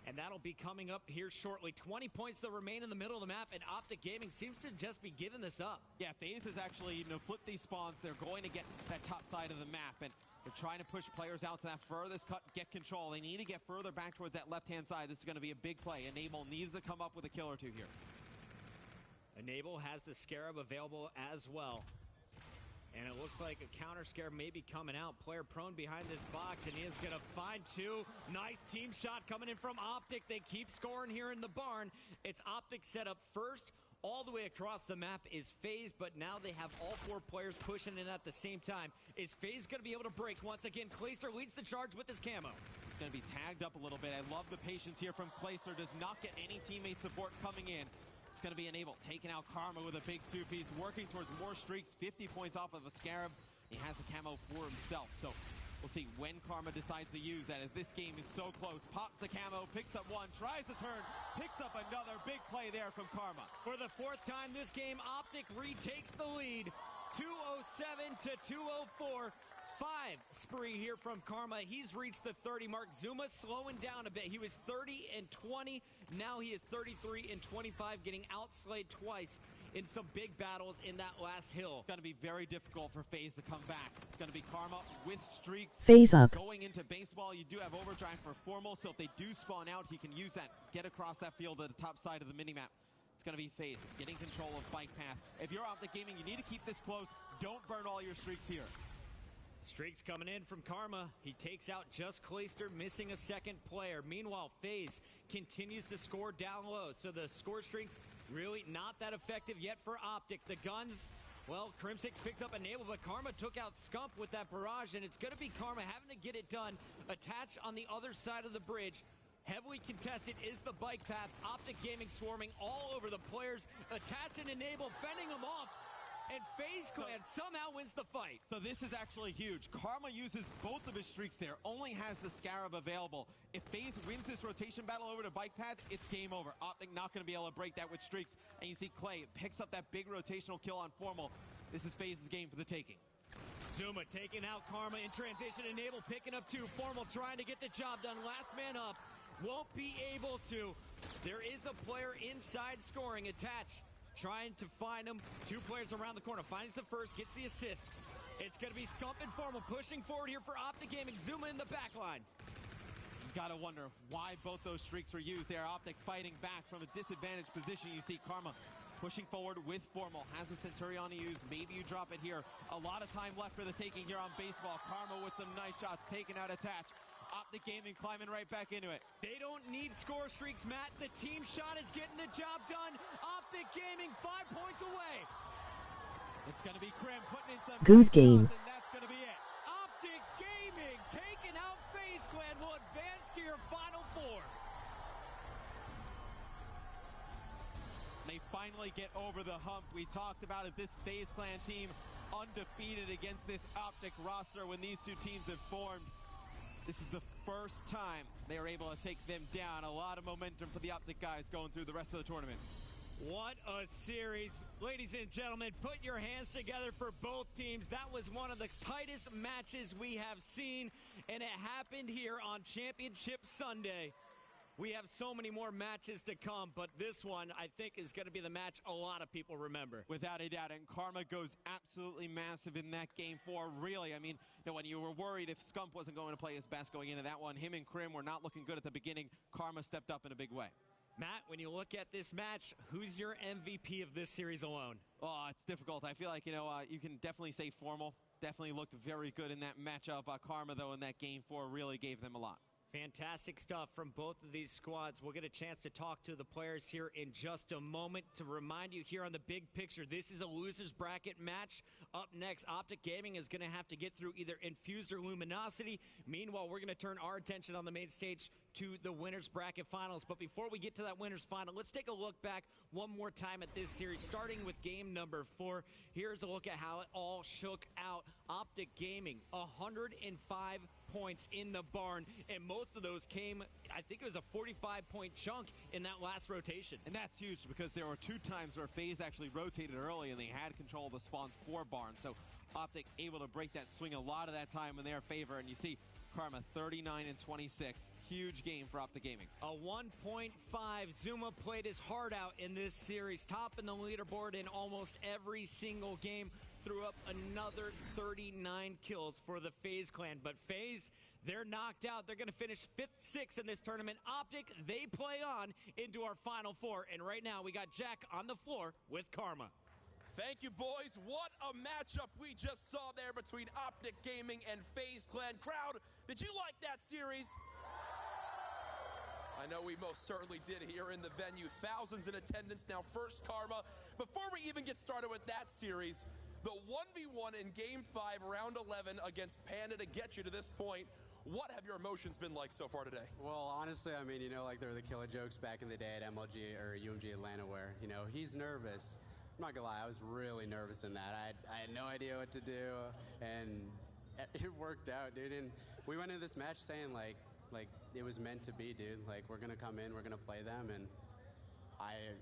And that'll be coming up here shortly. 20 points that remain in the middle of the map, and OpTiC Gaming seems to just be giving this up. Yeah, Faze has actually, flipped these spawns. They're going to get that top side of the map, and they're trying to push players out to that furthest cut, get control. They need to get further back towards that left-hand side. This is going to be a big play. Enable needs to come up with a kill or 2 here. Enable has the Scarab available as well. And it looks like a counter Scarab may be coming out. Player prone behind this box, and he is going to find 2. Nice team shot coming in from OpTiC. They keep scoring here in the barn. It's OpTiC set up first. All the way across the map is Faze, but now they have all 4 players pushing in at the same time. Is Faze going to be able to break once again? Clayster leads the charge with his camo. It's going to be tagged up a little bit. I love the patience here from Clayster. Does not get any teammate support coming in. It's going to be Enable taking out Karma with a big 2-piece, working towards more streaks, 50 points off of a Scarab. He has the camo for himself, so we'll see when Karma decides to use that, as this game is so close. Pops the camo, picks up 1, tries to turn, picks up another big play there from Karma. For the 4th time this game, OpTiC retakes the lead, 207 to 204. 5 spree here from Karma. He's reached the 30 mark. Zuma slowing down a bit. He was 30 and 20. Now he is 33 and 25, getting outslayed twice in some big battles in that last hill. It's going to be very difficult for Faze to come back. It's going to be Karma with streaks. Faze up. Going into baseball, you do have overdrive for Formal, so if they do spawn out, he can use that, get across that field to the top side of the minimap. It's going to be Faze getting control of bike path. If you're OpTiC Gaming, you need to keep this close. Don't burn all your streaks here. Streaks coming in from Karma. He takes out just Clayster, missing a 2nd player. Meanwhile, Faze continues to score down low. So the score streaks really not that effective yet for OpTiC. The guns, well, Crim6 picks up Enable, but Karma took out Scump with that barrage, and it's going to be Karma having to get it done. Attach on the other side of the bridge. Heavily contested is the bike path. OpTiC Gaming swarming all over the players. Attach and Enable, fending them off. And Faze Clan somehow wins the fight. So this is actually huge. Karma uses both of his streaks there, only has the Scarab available. If Faze wins this rotation battle over to bike path, it's game over. OpTiC not going to be able to break that with streaks. And you see Clay picks up that big rotational kill on Formal. This is Faze's game for the taking. Zuma taking out Karma in transition. Enable picking up 2. Formal trying to get the job done. Last man up. Won't be able to. There is a player inside scoring. Attach. Trying to find him. 2 players around the corner. Finds the first, gets the assist. It's going to be Scump and Formal pushing forward here for OpTiC Gaming. Zuma in the back line. You got to wonder why both those streaks were used there. OpTiC fighting back from a disadvantaged position. You see Karma pushing forward with Formal. Has a Centurion to use. Maybe you drop it here. A lot of time left for the taking here on baseball. Karma with some nice shots, taking out Attach. OpTiC Gaming climbing right back into it. They don't need score streaks, Matt. The team shot is getting the job done. OpTiC Gaming 5 points away. It's going to be Krim putting in some good game. And that's going to be it. OpTiC Gaming taking out Faze Clan. Will they finally get over the hump. We talked about it, this FaZe Clan team undefeated against this OpTiC roster when these two teams have formed. This is the first time they were able to take them down. A lot of momentum for the OpTiC guys going through the rest of the tournament. What a series. Ladies and gentlemen, put your hands together for both teams. That was one of the tightest matches we have seen, and it happened here on Championship Sunday. We have so many more matches to come, but this one, I think, is going to be the match a lot of people remember. Without a doubt, and Karma goes absolutely massive in that game 4, really. I mean, when you were worried if Scump wasn't going to play his best going into that one, him and Krim were not looking good at the beginning. Karma stepped up in a big way. Matt, when you look at this match, who's your MVP of this series alone? Oh, it's difficult. I feel like, you can definitely say Formal. Definitely looked very good in that matchup. Karma, though, in that game 4 really gave them a lot. Fantastic stuff from both of these squads. We'll get a chance to talk to the players here in just a moment. To remind you here on the big picture, this is a loser's bracket match. Up next, OpTiC Gaming is going to have to get through either Infused or Luminosity. Meanwhile, we're going to turn our attention on the main stage to the winner's bracket finals. But before we get to that winner's final, let's take a look back one more time at this series, starting with game number 4. Here's a look at how it all shook out. OpTiC Gaming, 105 points in the barn, and most of those came, I think it was a 45-point chunk in that last rotation. And that's huge because there were 2 times where FaZe actually rotated early and they had control of the spawns for barn. So OpTiC able to break that swing a lot of that time in their favor, and you see Karma 39 and 26. Huge game for OpTiC Gaming. A 1.5. Zuma played his heart out in this series, topping the leaderboard in almost every single game. Threw up another 39 kills for the FaZe clan. But FaZe, they're knocked out. They're going to finish 5th, 6th in this tournament. OpTiC, they play on into our Final Four. And right now, we got Jack on the floor with Karma. Thank you, boys. What a matchup we just saw there between OpTiC Gaming and FaZe Clan. Crowd, did you like that series? I know we most certainly did here in the venue. Thousands in attendance. Now, first, Karma. Before we even get started with that series, the 1v1 in Game 5, Round 11 against Panda to get you to this point. What have your emotions been like so far today? Well, honestly, I mean, like there were the killer jokes back in the day at MLG or UMG Atlanta where, he's nervous. I'm not gonna lie, I was really nervous in that. I had no idea what to do, and it worked out, dude. And we went into this match saying like it was meant to be, dude. Like, we're gonna come in, we're gonna play them, and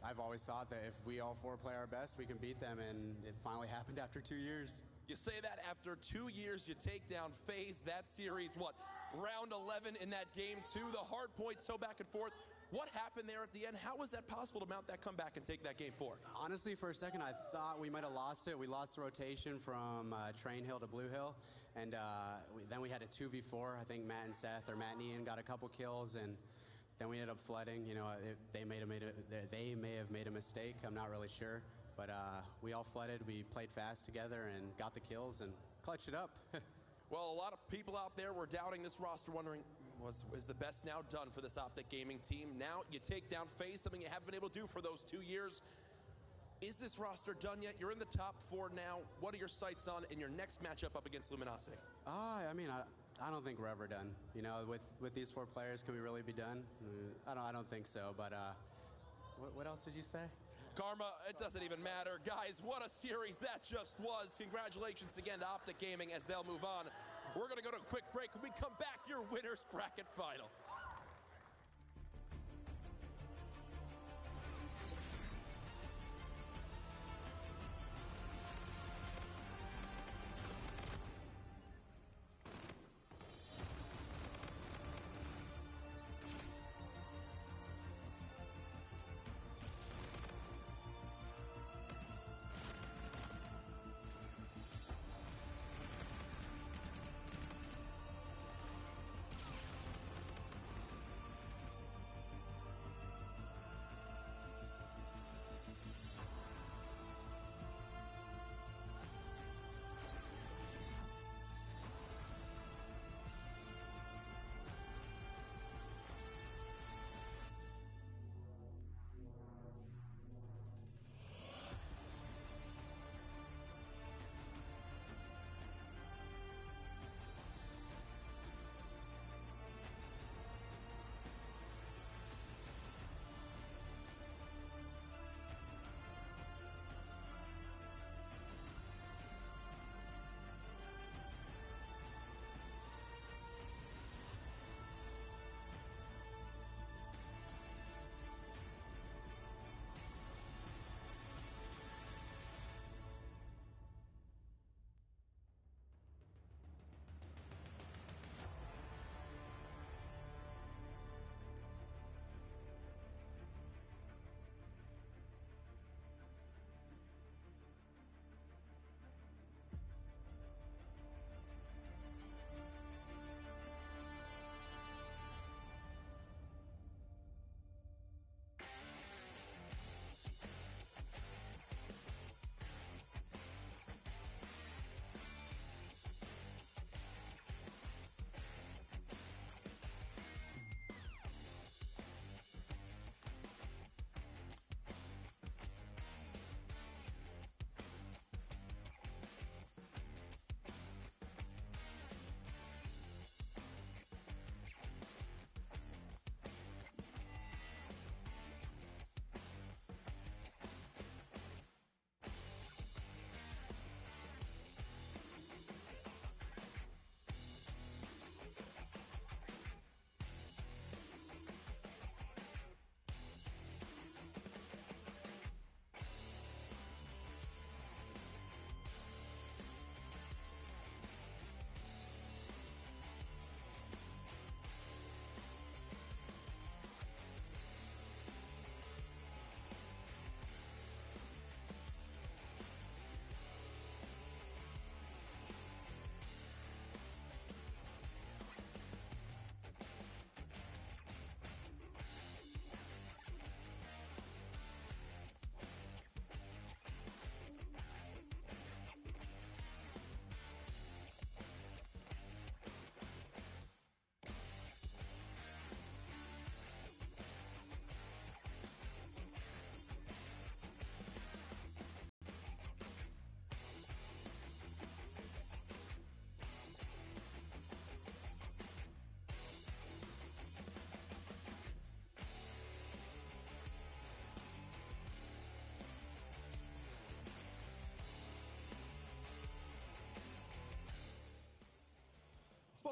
I've always thought that if we all 4 play our best, we can beat them, and it finally happened after 2 years. You say that after 2 years, you take down FaZe. That series, what, round 11 in that game 2, the hard point, so back and forth. What happened there at the end? How was that possible to mount that comeback and take that game 4? Honestly, for a second, I thought we might have lost it. We lost the rotation from Train Hill to Blue Hill, and then we had a 2v4. I think Matt and Seth, or Matt and Ian, got a couple kills, and then we ended up flooding. They may have made a mistake. I'm not really sure. But we all flooded, we played fast together and got the kills and clutched it up. Well, a lot of people out there were doubting this roster, wondering, is the best now done for this OpTiC Gaming team? Now you take down FaZe, something you haven't been able to do for those 2 years. Is this roster done yet? You're in the top 4 now. What are your sights on in your next matchup up against Luminosity? I mean, I don't think we're ever done. With these 4 players, can we really be done? I don't think so, but what else did you say? Karma, it doesn't even matter. Guys, what a series that just was. Congratulations again to OpTiC Gaming as they'll move on. We're going to go to a quick break. When we come back, your winner's bracket final.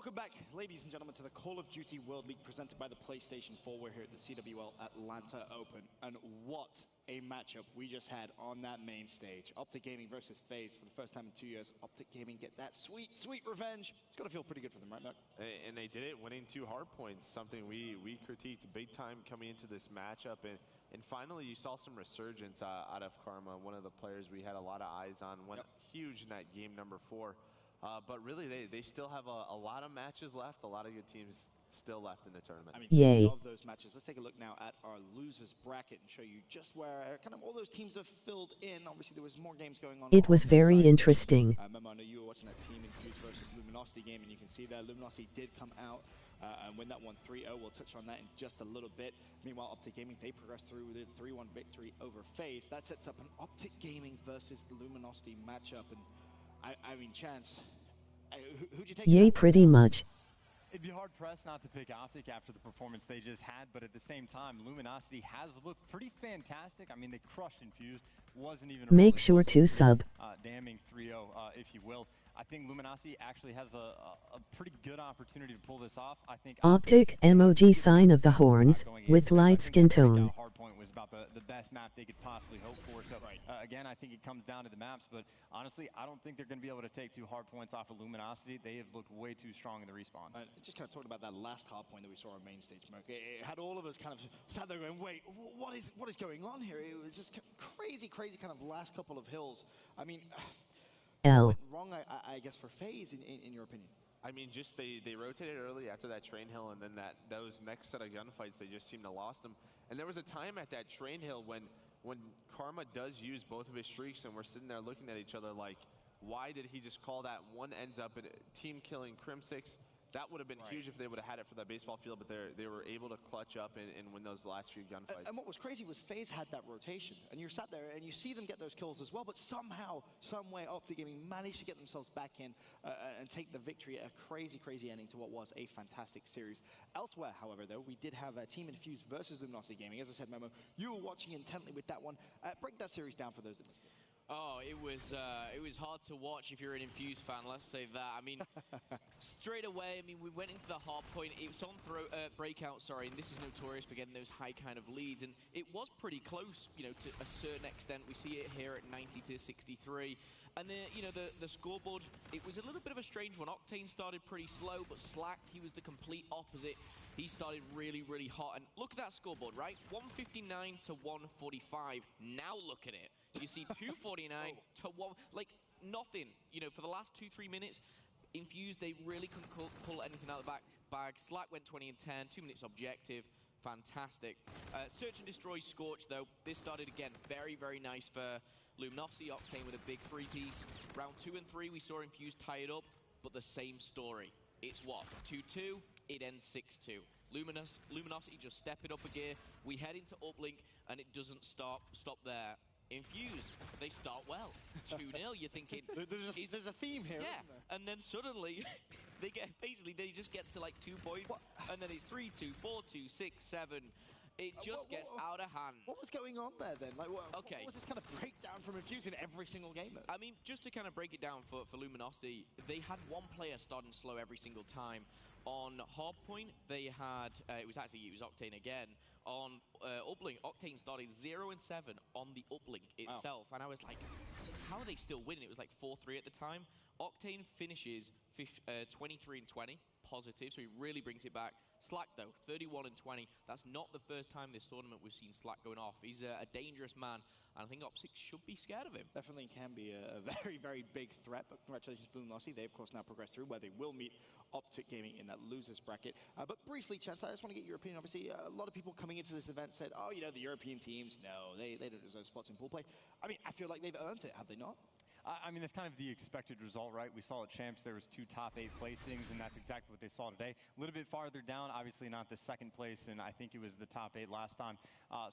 Welcome back, ladies and gentlemen, to the Call of Duty World League presented by the PlayStation 4. We're here at the CWL Atlanta Open, and what a matchup we just had on that main stage. OpTiC Gaming versus Faze for the first time in 2 years. OpTiC Gaming get that sweet, sweet revenge. It's got to feel pretty good for them, right, Doug? And they did it, winning 2 hard points, something we critiqued big time coming into this matchup. And finally, you saw some resurgence out of Karma, one of the players we had a lot of eyes on, went huge in that game number 4. But really, they still have a lot of matches left, a lot of good teams still left in the tournament. I mean, Yay. of those matches, let's take a look now at our losers bracket and show you just where kind of all those teams have filled in. Obviously, there was more games going on. It was very interesting. Memo, I know you were watching that Team Infuse versus Luminosity game, and you can see there Luminosity did come out and win that one 3-0. We'll touch on that in just a little bit. Meanwhile, OpTiC Gaming, they progressed through with a 3-1 victory over Faze. That sets up an OpTiC Gaming versus Luminosity matchup. And I mean, Chance, who'd you take? Yay, pretty much. It'd be hard-pressed not to pick OpTiC after the performance they just had, but at the same time, Luminosity has looked pretty fantastic. I mean, they crushed Infused. Wasn't even a Make really sure close to game. sub. Damning 3-0, if you will. I think Luminosity actually has a pretty good opportunity to pull this off. I think OpTiC emoji sign of the horns with light skin tone. Hardpoint was about the best map they could possibly hope for. So again, I think it comes down to the maps. But honestly, I don't think they're going to be able to take 2 hard points off of Luminosity. They have looked way too strong in the respawn. Just kind of talking about that last hard point that we saw on main stage, Merc. It had all of us kind of sat there going, wait, what is going on here? It was just crazy kind of last couple of hills. I mean, L. what went wrong, I guess, for Faze, in your opinion? I mean, just they rotated early after that train hill, and then those next set of gunfights, they just seemed to lost them. And there was a time at that train hill when Karma does use both of his streaks, and we're sitting there looking at each other like, why did he just call that? One ends up in team killing Crim6. That would have been huge if they would have had it for that baseball field, but they were able to clutch up and win those last few gunfights. And what was crazy was Faze had that rotation, and you're sat there and you see them get those kills as well, but somehow, some way, OpTiC Gaming managed to get themselves back in and take the victory. A crazy ending to what was a fantastic series. Elsewhere, however, though, we did have a Team Infused versus Luminosity Gaming. As I said, Memo, you were watching intently with that one. Break that series down for those that missed it. Oh, it was hard to watch if you're an Infused fan, let's say that. I mean, straight away, I mean, we went into the hard point. It was on breakout, sorry, and this is notorious for getting those high kind of leads, and it was pretty close, you know, to a certain extent. We see it here at 90-63. And the scoreboard, it was a little bit of a strange one. Octane started pretty slow, but Slacked, he was the complete opposite. He started really hot. And look at that scoreboard, right? 159 to 145. Now look at it. You see 249 to 1, like nothing. You know, for the last 2-3 minutes, Infused, they really couldn't pull anything out of the bag. Slack went 20 and 10, 2 minutes objective. Fantastic. Search and Destroy Scorch, though. This started again very nice for Luminosity. Octane with a big 3-piece. Round 2 and 3, we saw Infused tie it up, but the same story. It's what? 2-2, it ends 6-2. Luminosity just step it up a gear. We head into uplink, and it doesn't stop there. Infused, they start well. 2-0, you're thinking... There's a theme here, yeah, isn't there? and then suddenly, they just get to like 2 points, and then it's 3-2, 4-2, 6-7. It just gets out of hand. What was going on there then? Like, what was this kind of breakdown from Infused in every single game? I mean, just to kind of break it down for Luminosity, they had one player starting slow every single time. On Hardpoint, they had, it was Octane again. On uplink, Octane started 0 and 7 on the uplink itself. Wow. And I was like, how are they still winning? It was like 4-3 at the time. Octane finishes 23 and 20, positive, so he really brings it back. Slack, though, 31 and 20. That's not the first time this tournament we've seen Slack going off. He's a dangerous man, and I think OpTiC should be scared of him. Definitely can be a very big threat, but congratulations to Luminosity. They, of course, now progress through where they will meet OpTiC Gaming in that losers bracket. But briefly, Chance, I just want to get your opinion. Obviously, a lot of people coming into this event said, oh, you know, the European teams, no, they don't deserve spots in pool play. I mean, I feel like they've earned it, have they not? I mean, that's kind of the expected result, right? We saw at Champs there was 2 top 8 placings, and that's exactly what they saw today. A little bit farther down, obviously not the 2nd place, and I think it was the top 8 last time.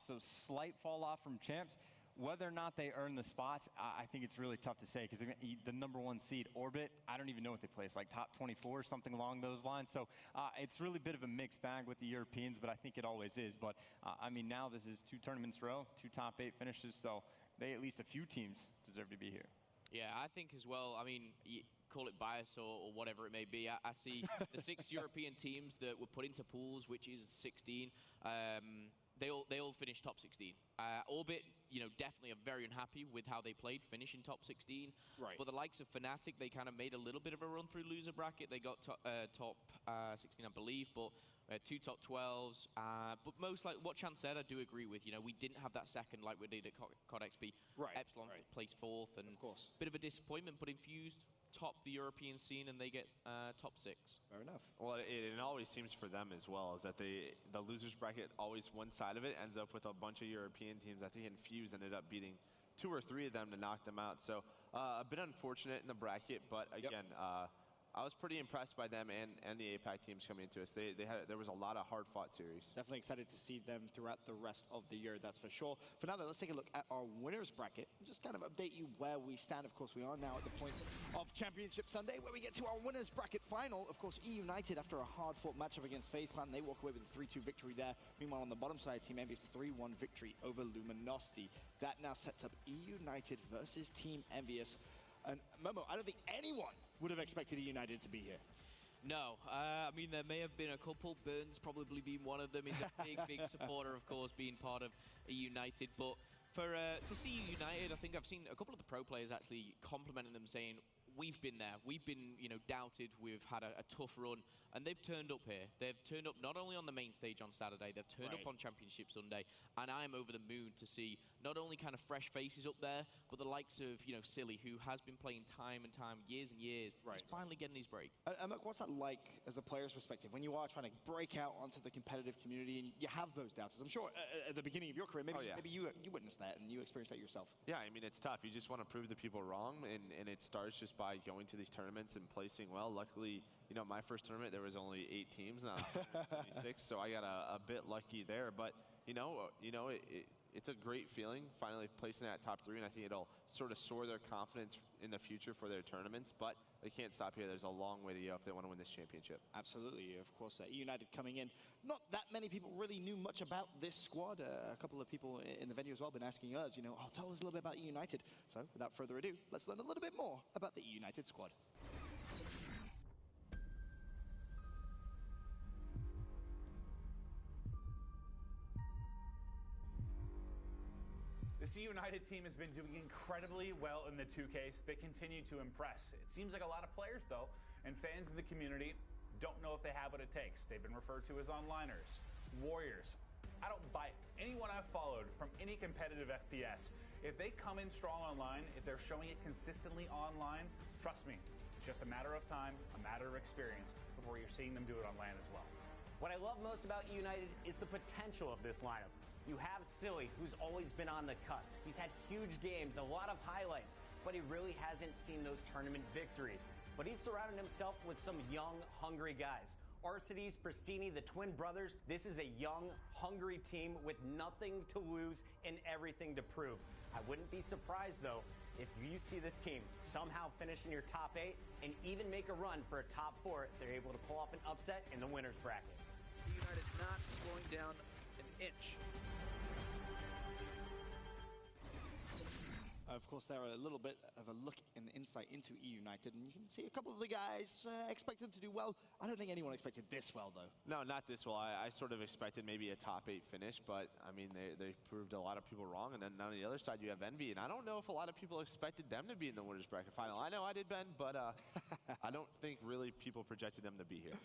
So slight fall off from Champs. Whether or not they earn the spots, I think it's really tough to say, because the #1 seed, Orbit, I don't even know what they place, like top 24 or something along those lines. So it's really a bit of a mixed bag with the Europeans, but I think it always is. But I mean, now this is 2 tournaments in a row, 2 top 8 finishes, so at least a few teams deserve to be here. Yeah, I think as well, I mean, call it bias or whatever it may be. I see the 6 European teams that were put into pools, which is 16. They all finished top 16. Orbit, definitely are very unhappy with how they played, finishing top 16. Right. But the likes of Fnatic, they kind of made a little bit of a run through loser bracket. They got top 16, I believe, but 2 top 12s. But most, like what Chan said, I do agree with. We didn't have that second like we did at COD XP. Right. Epsilon placed 4th, and of course, bit of a disappointment, but Infused top the European scene, and they get top 6. Fair enough. Well, it always seems for them as well, is that the losers bracket, always one side of it ends up with a bunch of European teams. I think Infused ended up beating 2 or 3 of them to knock them out. So a bit unfortunate in the bracket, but again, I was pretty impressed by them and the APAC teams coming into us. There was a lot of hard-fought series. Definitely excited to see them throughout the rest of the year, that's for sure. For now, though, let's take a look at our winners bracket and just kind of update you where we stand. Of course, we are now at the point of Championship Sunday, where we get to our winners bracket final. Of course, E United, after a hard-fought matchup against Faze Clan, they walk away with a 3-2 victory there. Meanwhile, on the bottom side, Team Envious, 3-1 victory over Luminosity. That now sets up E United versus Team Envious. And Momo, I don't think anyone would have expected E United to be here. No, I mean, there may have been a couple. Burns probably being one of them. He's a big supporter, of course, being part of United. But to see United, I think I've seen a couple of the pro players actually complimenting them, saying, we've been there. We've been, doubted. We've had a tough run. And they've turned up here. They've turned up not only on the main stage on Saturday, they've turned up on Championship Sunday. And I'm over the moon to see not only kind of fresh faces up there, but the likes of, Silly, who has been playing time and time, years and years. He's finally getting his break. And look, what's that like as a player's perspective when you are trying to break out onto the competitive community and you have those doubts? I'm sure at the beginning of your career, maybe you witnessed that and you experienced that yourself. Yeah, I mean, it's tough. You just want to prove the people wrong, and it starts just by going to these tournaments and placing well. Luckily, my first tournament, there was only 8 teams, not 176, so I got a bit lucky there. But, it's a great feeling, finally placing that top 3, and I think it'll sort of soar their confidence in the future for their tournaments. But they can't stop here. There's a long way to go if they want to win this championship. Absolutely. Of course, United coming in. Not that many people really knew much about this squad. A couple of people in the venue as well been asking us, tell us a little bit about United. So without further ado, let's learn a little bit more about the United squad. The C United team has been doing incredibly well in the 2Ks. They continue to impress. It seems like a lot of players, though, and fans in the community don't know if they have what it takes. They've been referred to as onliners, warriors. I don't buy it. Anyone I've followed from any competitive FPS, if they come in strong online, if they're showing it consistently online, trust me, it's just a matter of time, a matter of experience before you're seeing them do it on LAN as well. What I love most about United is the potential of this lineup. You have Silly, who's always been on the cusp. He's had huge games, a lot of highlights, but he really hasn't seen those tournament victories. But he's surrounded himself with some young, hungry guys. Arcides, Pristini, the twin brothers, this is a young, hungry team with nothing to lose and everything to prove. I wouldn't be surprised, though, if you see this team somehow finish in your top 8 and even make a run for a top 4 if they're able to pull off an upset in the winners bracket. United's not slowing down an inch. Of course, there are a little bit of a look and insight into E United, and you can see a couple of the guys expect them to do well. I don't think anyone expected this well, though. No, not this well. I sort of expected maybe a top 8 finish, but, I mean, they proved a lot of people wrong. And then on the other side, you have Envy, and I don't know if a lot of people expected them to be in the winners bracket final. I know I did, Ben, but I don't think really people projected them to be here.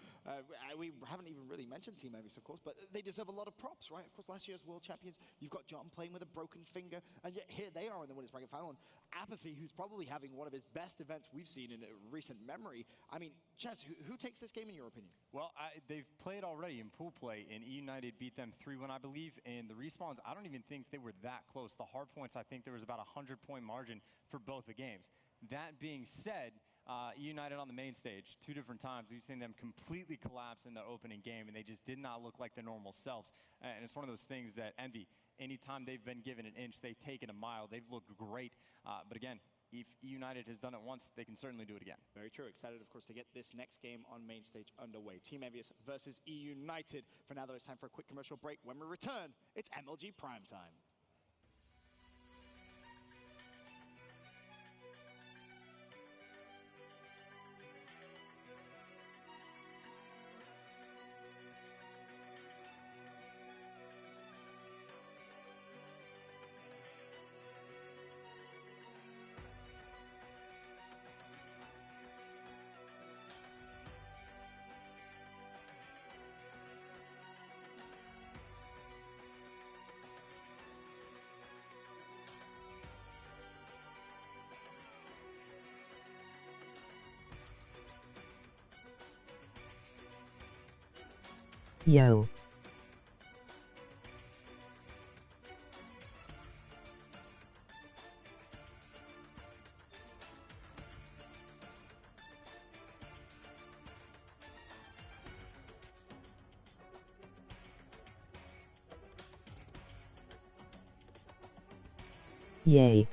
We haven't even really mentioned Team Envious, of course, but they deserve a lot of props, right? Of course, last year's world champions, you've got John playing with a broken finger, and yet here they are in the winners bracket final. And Apathy, who's probably having one of his best events we've seen in recent memory. I mean, Chance, who takes this game in your opinion? Well, they've played already in pool play, and E United beat them 3-1, I believe. And the respawns, I don't even think they were that close. The hard points, I think there was about a 100-point margin for both the games. That being said, E United on the main stage, 2 different times, we've seen them completely collapse in the opening game, and they just did not look like their normal selves. And it's one of those things that Envy, anytime they've been given an inch, they've taken a mile. They've looked great. But again, if E United has done it once, they can certainly do it again. Very true. Excited, of course, to get this next game on main stage underway. Team Envious versus E United. For now, though, it's time for a quick commercial break. When we return, it's MLG Prime Time. Yo. Yay.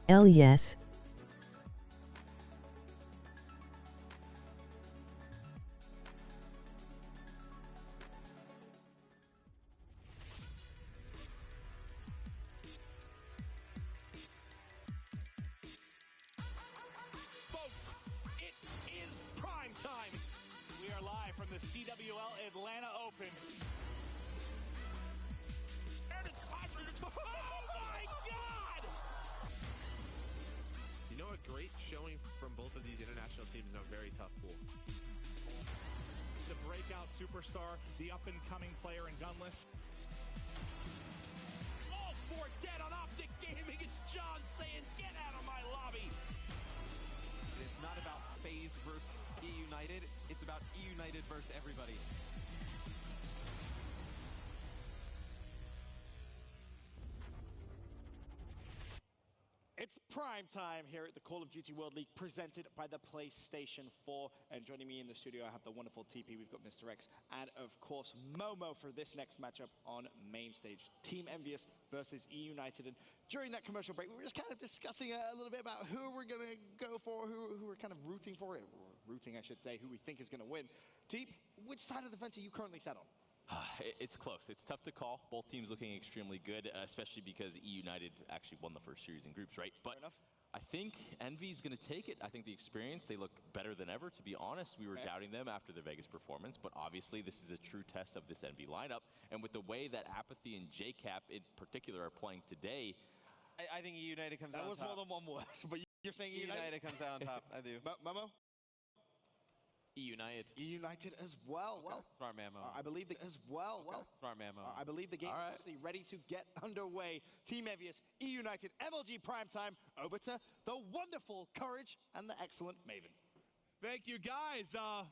Yes. Folks, it is prime time. We are live from the CWL Atlanta Open. And it's oh my God! You know, a great showing from both of these international teams in a very tough pool. The breakout superstar, the up-and-coming player in Gunless. All four dead on OpTiC Gaming. It's John saying, get out of my lobby. It's not about FaZe versus E United. It's about E United versus everybody. It's prime time here at the Call of Duty World League presented by the PlayStation 4. And joining me in the studio, I have the wonderful TP. We've got Mr. X and, of course, Momo for this next matchup on main stage. Team Envious versus E United. And during that commercial break, we were just kind of discussing a little bit about who we're going to go for, who we're kind of rooting for. Rooting, I should say, who we think is going to win. Teep, which side of the fence are you currently set on? It's close. It's tough to call. Both teams looking extremely good, especially because E United actually won the first series in groups, right? But I think Envy's going to take it. I think the experience, they look better than ever. To be honest, we were doubting them after the Vegas performance, but obviously this is a true test of this Envy lineup. And with the way that Apathy and JCap in particular are playing today, I think E United comes out on top. That was more than one word, but you're saying E United comes out on top. I do. Momo? E United. E United as well. Okay. Smart man, Momo. I believe the as well. Okay. Smart man, Momo. I believe the game is actually ready to get underway. Team Envious, E United, MLG Primetime. Over to the wonderful Courage and the excellent Maven. Thank you, guys.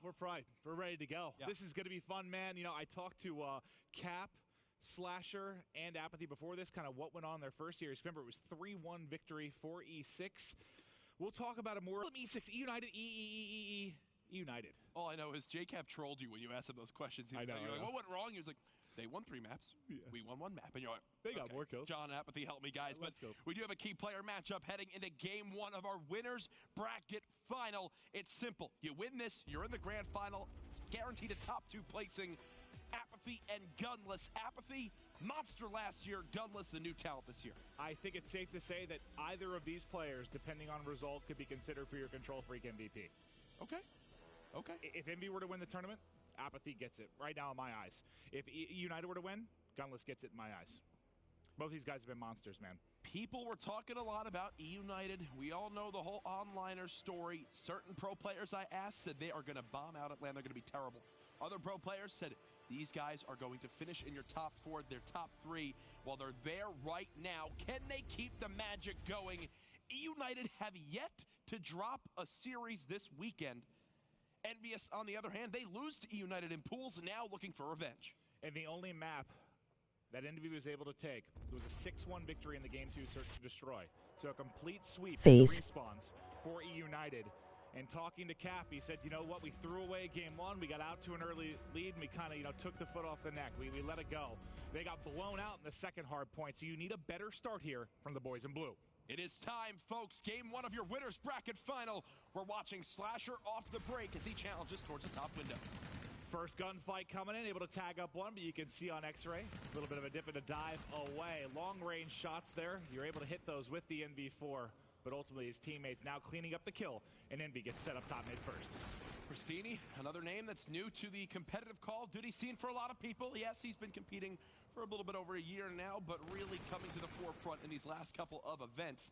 We're primed. We're ready to go. Yeah. This is going to be fun, man. You know, I talked to Cap, Slasher, and Apathy before this, kind of what went on in their first series. Remember, it was 3-1 victory for E6. We'll talk about it more. E6, E United, E United. All I know is JCap trolled you when you asked him those questions. You're like, what went wrong? He was like, they won 3 maps. Yeah. We won 1 map. And you're like, they got more kills. John, Apathy, help me, guys. But we do have a key player matchup heading into game 1 of our winners bracket final. It's simple. You win this, you're in the grand final. It's guaranteed a top 2 placing. Apathy and Gunless. Apathy, Monster last year, Gunless, the new talent this year. I think it's safe to say that either of these players, depending on result, could be considered for your Control Freak MVP. Okay. Okay. If Envy were to win the tournament, OpTiC gets it right now in my eyes. If United were to win, Gunless gets it in my eyes. Both these guys have been monsters, man. People were talking a lot about United. We all know the whole onliner story. Certain pro players I asked said they are going to bomb out Atlanta. They're going to be terrible. Other pro players said these guys are going to finish in your top 4, their top 3. While they're there right now, can they keep the magic going? United have yet to drop a series this weekend. Envious, on the other hand, they lose to United in pools, now looking for revenge. And the only map that Envy was able to take was a 6-1 victory in the Game 2 Search to Destroy. So a complete sweep of the respawns for United. And talking to Cap, he said, you know what, we threw away Game 1, we got out to an early lead, and we kind of, took the foot off the neck. We let it go. They got blown out in the second hard point, so you need a better start here from the boys in blue. It is time, folks. Game 1 of your winner's bracket final. We're watching Slasher off the break as he challenges towards the top window. First gunfight coming in, able to tag up one, but you can see on X-Ray, a little bit of a dip and a dive away. Long-range shots there. You're able to hit those with the NV4, but ultimately his teammates now cleaning up the kill, and Envy gets set up top mid first. Pristini, another name that's new to the competitive Call of Duty scene for a lot of people. Yes, he's been competing for a little bit over a year now, but really coming to the forefront in these last couple of events.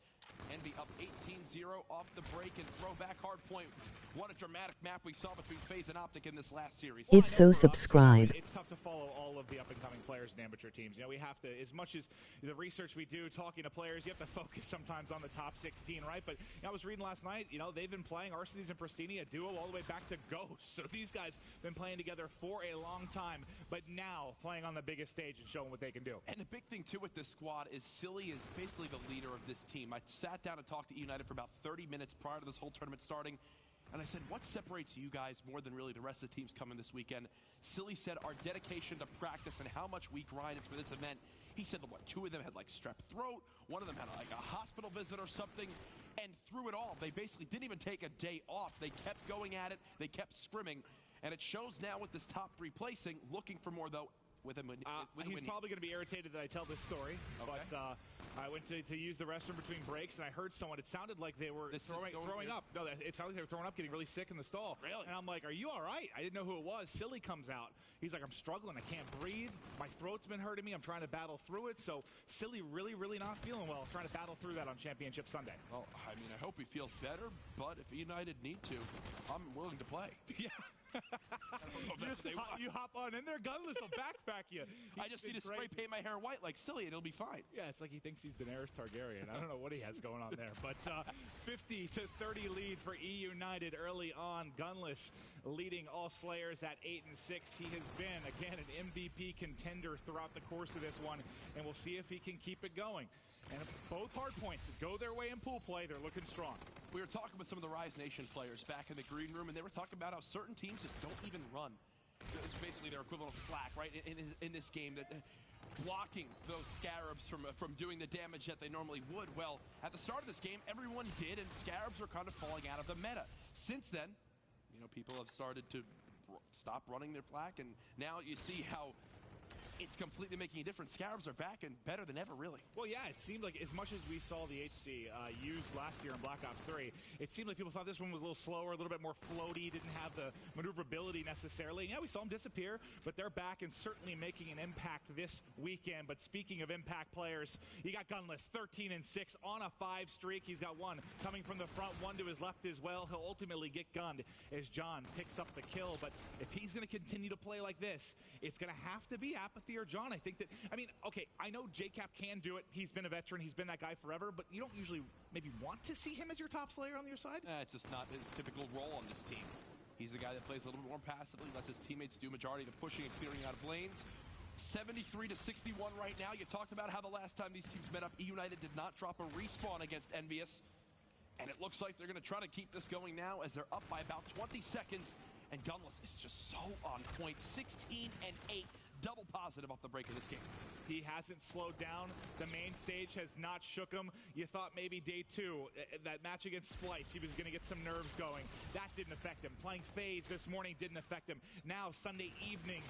Envy up 18-0 off the break and throwback hard point. What a dramatic map we saw between Faze and OpTiC in this last series. If so, subscribe. It's tough to follow all of the up-and-coming players and amateur teams. We have to, as much as the research we do, talking to players, you have to focus sometimes on the top 16, right? But I was reading last night, they've been playing Arsenes and Pristini, a duo all the way back to Ghost. So these guys have been playing together for a long time, but now playing on the biggest stage and showing what they can do. And the big thing, too, with this squad is Silly is basically the leader of this team. I sat down and talked to United for about 30 minutes prior to this whole tournament starting, and I said, what separates you guys more than really the rest of the teams coming this weekend? Silly said our dedication to practice and how much we grinded for this event. He said, what, 2 of them had like strep throat, 1 of them had like a hospital visit or something, and through it all, they basically didn't even take a day off. They kept going at it, they kept scrimming, and it shows now with this top 3 placing, looking for more though. With him, he's probably going to be irritated that I tell this story, okay. But I went to use the restroom between breaks, and I heard someone. It sounded like they were throwing up. No, it sounded like they were throwing up, getting really sick in the stall. Really? And I'm like, "Are you all right?" I didn't know who it was. Silly comes out. He's like, "I'm struggling. I can't breathe. My throat's been hurting me. I'm trying to battle through it." So Silly really, really not feeling well. Trying to battle through that on Championship Sunday. Well, I mean, I hope he feels better. But if United need to, I'm willing to play. Yeah. You hop on in there, Gunless will backpack you. I just need to spray paint my hair white like Silly, and it'll be fine. Yeah, it's like he thinks he's Daenerys Targaryen. I don't know what he has going on there. But 50-30 lead for United early on. Gunless leading all Slayers at 8-6. He has been, again, an MVP contender throughout the course of this one, and we'll see if he can keep it going. And if both hard points go their way in pool play, they're looking strong. We were talking with some of the Rise Nation players back in the green room, and they were talking about how certain teams just don't even run. It's basically their equivalent of flak, right, in this game, that blocking those Scarabs from doing the damage that they normally would. Well, at the start of this game, everyone did, and Scarabs are kind of falling out of the meta. Since then, people have started to stop running their flak, and now you see how it's completely making a difference. Scarabs are back and better than ever, really. Well, yeah, it seemed like as much as we saw the HC used last year in Black Ops 3, it seemed like people thought this one was a little slower, a little bit more floaty, didn't have the maneuverability necessarily. And yeah, we saw them disappear, but they're back and certainly making an impact this weekend. But speaking of impact players, you got Gunless, 13-6 on a 5 streak. He's got 1 coming from the front, 1 to his left as well. He'll ultimately get gunned as John picks up the kill. But if he's going to continue to play like this, it's going to have to be Apathy or John. I think that, okay, I know JCap can do it. He's been a veteran. He's been that guy forever, but you don't usually maybe want to see him as your top Slayer on your side? It's just not his typical role on this team. He's a guy that plays a little bit more passively, lets his teammates do majority of the pushing and clearing out of lanes. 73-61 right now. You talked about how the last time these teams met up, United did not drop a respawn against Envious. And it looks like they're going to try to keep this going now as they're up by about 20 seconds. And Gunless is just so on point. 16-8. Double positive off the break of this game. He hasn't slowed down. The main stage has not shook him. You thought maybe day 2, that match against Splice, he was going to get some nerves going. That didn't affect him. Playing Faze this morning didn't affect him. Now, Sunday evening,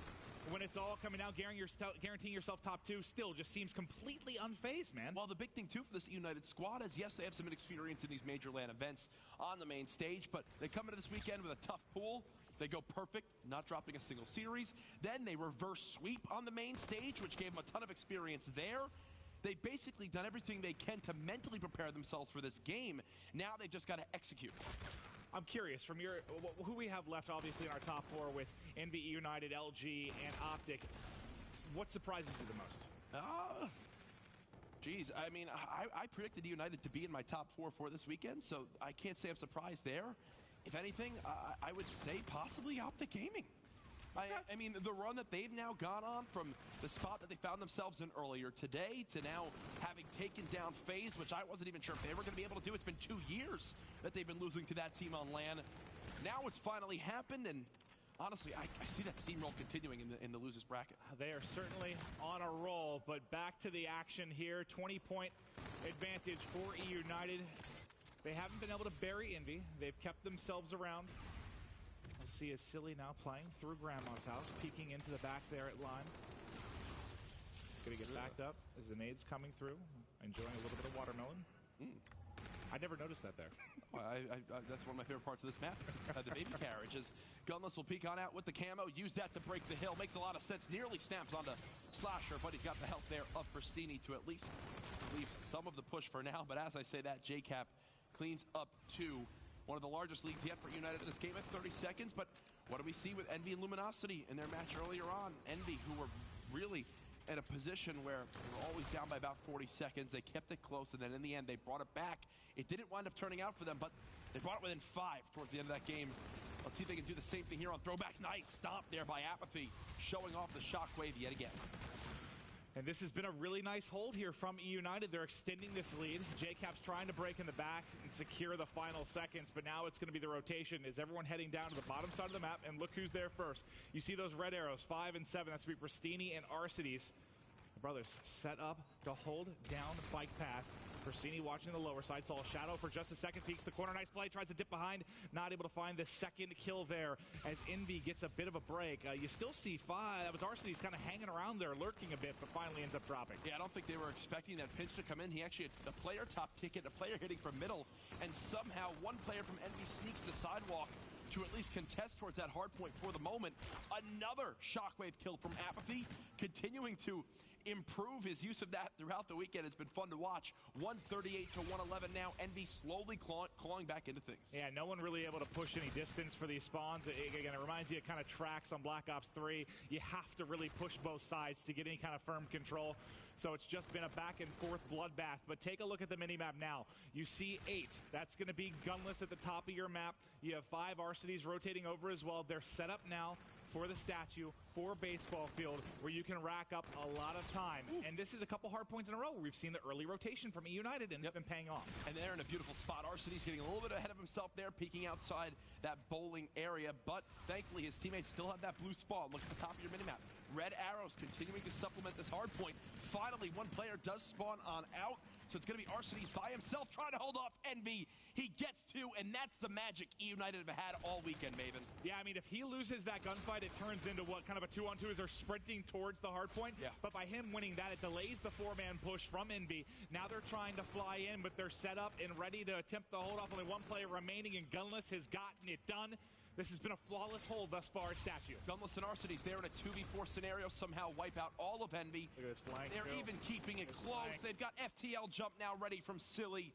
when it's all coming out, guaranteeing yourself top 2 still just seems completely unfazed, man. Well, the big thing, too, for this United squad is, yes, they have some inexperience in these major LAN events on the main stage, but they come into this weekend with a tough pool. They go perfect, not dropping a single series. Then they reverse sweep on the main stage, which gave them a ton of experience there. They've basically done everything they can to mentally prepare themselves for this game. Now they've just got to execute. I'm curious, from who we have left, obviously, in our top 4 with NV United, LG, and OpTiC, what surprises you the most? Geez, I mean, I predicted United to be in my top 4 for this weekend, so I can't say I'm surprised there. If anything, I would say possibly OpTiC Gaming. I mean, the run that they've now gone on from the spot that they found themselves in earlier today to now having taken down Faze, which I wasn't even sure if they were going to be able to do. It's been 2 years that they've been losing to that team on LAN. Now it's finally happened, and honestly, I see that steamroll continuing in the losers bracket. They are certainly on a roll, but back to the action here. 20-point advantage for E United. They haven't been able to bury Envy. They've kept themselves around. We'll see as Silly now playing through Grandma's house, peeking into the back there at line. Gonna get backed up as the nades coming through, enjoying a little bit of watermelon. I never noticed that there. That's one of my favorite parts of this map. The baby carriage is Gunless will peek on out with the camo, use that to break the hill. Makes a lot of sense. Nearly snaps onto Slasher, but he's got the help there of Pristini to at least leave some of the push for now. But as I say that, JCap cleans up 2. One of the largest leads yet for United in this game at 30 seconds. But what do we see with Envy and Luminosity in their match earlier on? Envy, who were really in a position where they were always down by about 40 seconds. They kept it close, and then in the end, they brought it back. It didn't wind up turning out for them, but they brought it within 5 towards the end of that game. Let's see if they can do the same thing here on throwback. Nice stop there by Apathy, showing off the shockwave yet again. And this has been a really nice hold here from E United. They're extending this lead. JCap's trying to break in the back and secure the final seconds, but now it's going to be the rotation. Is everyone heading down to the bottom side of the map? And look who's there first. You see those red arrows, 5 and 7. That's to be Pristini and Arcides. The brothers set up to hold down the bike path. Pristini watching the lower side, saw a shadow for just a second, peeks the corner, nice play, tries to dip behind, not able to find the second kill there as Envy gets a bit of a break. You still see 5, that was Arcides kind of hanging around there, lurking a bit, but finally ends up dropping. Yeah, I don't think they were expecting that pinch to come in. He actually had a player top ticket, a player hitting from middle, and somehow one player from Envy sneaks to sidewalk to at least contest towards that hard point for the moment. Another shockwave kill from Apathy, continuing to improve his use of that throughout the weekend. It's been fun to watch. 138 to 111 now. Envy slowly clawing back into things. Yeah, no one really able to push any distance for these spawns. Again, it reminds you of kind of tracks on Black Ops 3. You have to really push both sides to get any kind of firm control. So it's just been a back and forth bloodbath. But take a look at the minimap now. You see 8. That's going to be Gunless at the top of your map. You have 5 Arcides rotating over as well. They're set up now for the statue, for baseball field, where you can rack up a lot of time. And this is a couple hard points in a row where we've seen the early rotation from E United, and it's been paying off. And they're in a beautiful spot. Arcides getting a little bit ahead of himself there, peeking outside that bowling area, but thankfully his teammates still have that blue spawn. Look at the top of your minimap. Red arrows continuing to supplement this hard point. Finally, one player does spawn on out, so it's going to be Arcides by himself trying to hold off Envy. He gets 2, and that's the magic E United have had all weekend, Maven. Yeah, I mean, if he loses that gunfight, it turns into what kind of a 2-on-2 as they're sprinting towards the hard point. Yeah. But by him winning that, it delays the 4-man push from Envy. Now they're trying to fly in, but they're set up and ready to attempt the hold off. Only one player remaining, and Gunless has gotten it done. This has been a flawless hold thus far at Statue. Gunless and Arcides, they're in a 2v4 scenario, somehow wipe out all of Envy. Look at this flank. They're even keeping it close. Flank. They've got FTL jump now ready from Silly.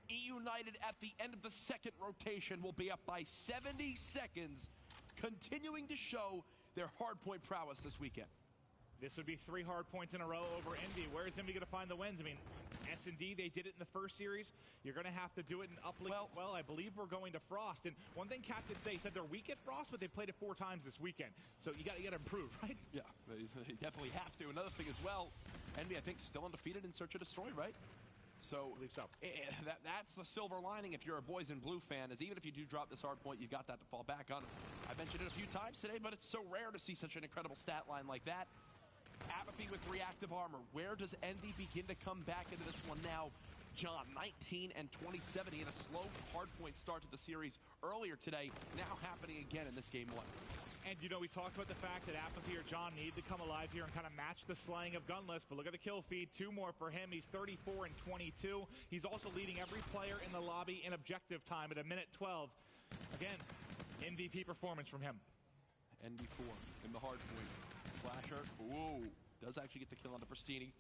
E United at the end of the second rotation will be up by 70 seconds, continuing to show their hardpoint prowess this weekend. This would be 3 hard points in a row over Envy. Where is Envy going to find the wins? I mean, S&D, they did it in the first series. You're going to have to do it in Uplink as well. I believe we're going to Frost. And one thing Cap did say, he said they're weak at Frost, but they played it 4 times this weekend. So you got to improve, right? Yeah, they definitely have to. Another thing as well, Envy, I think, still undefeated in Search and Destroy, right? So, I believe so. That's the silver lining if you're a Boys in Blue fan, is even if you do drop this hard point, you've got that to fall back on. I mentioned it a few times today, but it's so rare to see such an incredible stat line like that. Apathy with reactive armor. Where does Envy begin to come back into this one now? John, 19 and 27. He had a slow hardpoint start to the series earlier today, now happening again in this game 1. And, you know, we talked about the fact that Apathy or John need to come alive here and kind of match the slaying of Gunless. But look at the kill feed. 2 more for him. He's 34 and 22. He's also leading every player in the lobby in objective time at 1:12. Again, MVP performance from him. NB4 in the hardpoint. Flasher, whoa, does actually get the kill on the Pristini.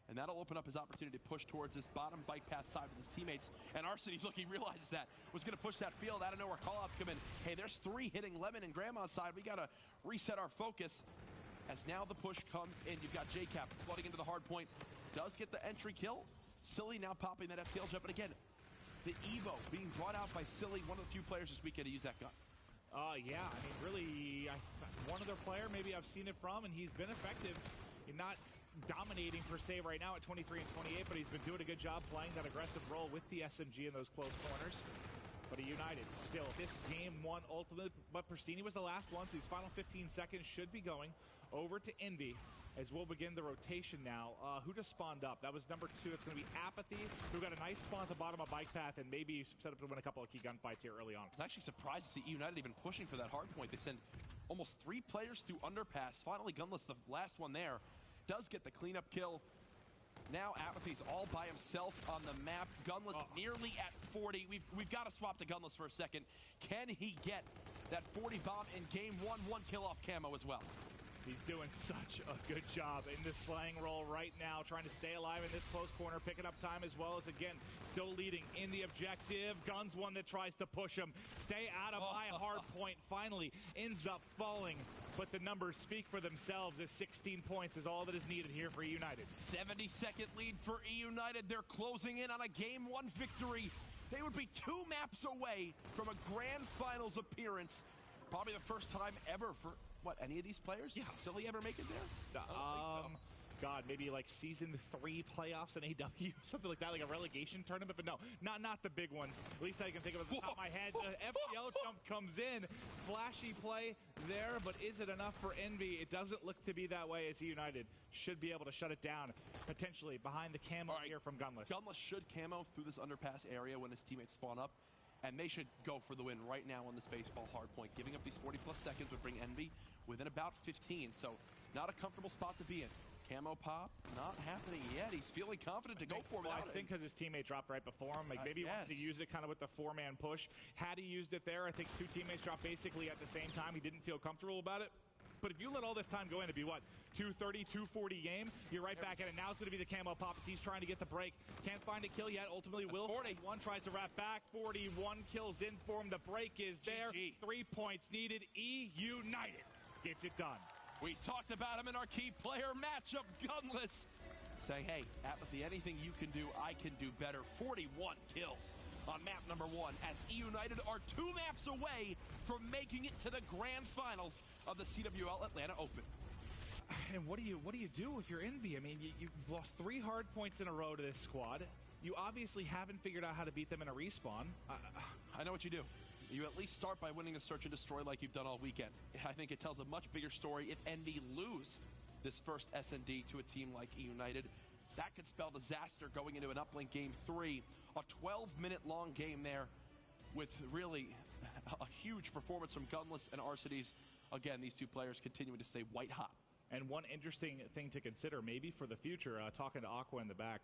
And that'll open up his opportunity to push towards this bottom bike pass side with his teammates. And Arseny's look, he realizes that. Was going to push that field. Out of nowhere, callouts come in. Hey, there's 3 hitting Lemon and Grandma's side. We got to reset our focus. As now the push comes in. You've got JCap flooding into the hard point. Does get the entry kill. Silly now popping that FTL jump. But again, the Evo being brought out by Silly, one of the few players this weekend to use that gun. Yeah, I mean, really, one other player maybe I've seen it from, and he's been effective. Not dominating per se right now at 23 and 28, but he's been doing a good job playing that aggressive role with the SMG in those close corners. But a United still this game 1 ultimate, but Pristini was the last one, so these final 15 seconds should be going over to Envy as we'll begin the rotation now. Who just spawned up? That was number 2. It's going to be Apathy, who got a nice spawn at the bottom of bike path and maybe set up to win a couple of key gunfights here early on. I was actually surprised to see United even pushing for that hard point. They send almost 3 players through underpass. Finally, Gunless, the last one there, does get the cleanup kill. Now Apathy's all by himself on the map. Gunless nearly at 40. We've got to swap to Gunless for a second. Can he get that 40 bomb in game 1? 1 kill off camo as well. He's doing such a good job in this slaying role right now, trying to stay alive in this close corner, picking up time as well as, again, still leading in the objective. Gun's one that tries to push him. Stay out of my hard point. Finally ends up falling, but the numbers speak for themselves as 16 points is all that is needed here for United. 70-second lead for United. They're closing in on a game 1 victory. They would be 2 maps away from a grand finals appearance. Probably the first time ever for, what, any of these players? Yeah. Silly ever make it there? God, maybe like season 3 playoffs in AW, something like that, like a relegation tournament, but no, not the big ones. At least I can think of it at the top of my head. The FTL jump comes in, flashy play there, but is it enough for Envy? It doesn't look to be that way as United should be able to shut it down, potentially behind the camo here from Gunless. Gunless should camo through this underpass area when his teammates spawn up, and they should go for the win right now on this baseball hardpoint. Giving up these 40-plus seconds would bring Envy within about 15, so not a comfortable spot to be in. Camo pop, not happening yet. He's feeling confident to go for it. I think because his teammate dropped right before him. Like maybe he wants to use it kind of with the 4-man push. Had he used it there, I think 2 teammates dropped basically at the same time. He didn't feel comfortable about it. But if you let all this time go in, it'd be what, 2:30, 2:40 game? You're right back at it. Now it's going to be the camo pop as he's trying to get the break. Can't find a kill yet. Ultimately, will 41 tries to wrap back. 41 kills in for him. The break is there. 3 points needed. United gets it done. We talked about him in our key player matchup, Gunless. Saying, hey, Apathy, anything you can do, I can do better. 41 kills on map number 1 as United are 2 maps away from making it to the grand finals of the CWL Atlanta Open. And what do you do if you're Envy? I mean, you've lost 3 hard points in a row to this squad. You obviously haven't figured out how to beat them in a respawn. I know what you do. You at least start by winning a search and destroy like you've done all weekend. I think it tells a much bigger story if Envy lose this first S&D to a team like United. That could spell disaster going into an uplink game 3. A 12-minute long game there with really a huge performance from Gunless and Arseny's. Again, these 2 players continuing to stay white hot. And one interesting thing to consider, maybe for the future, talking to Aqua in the back,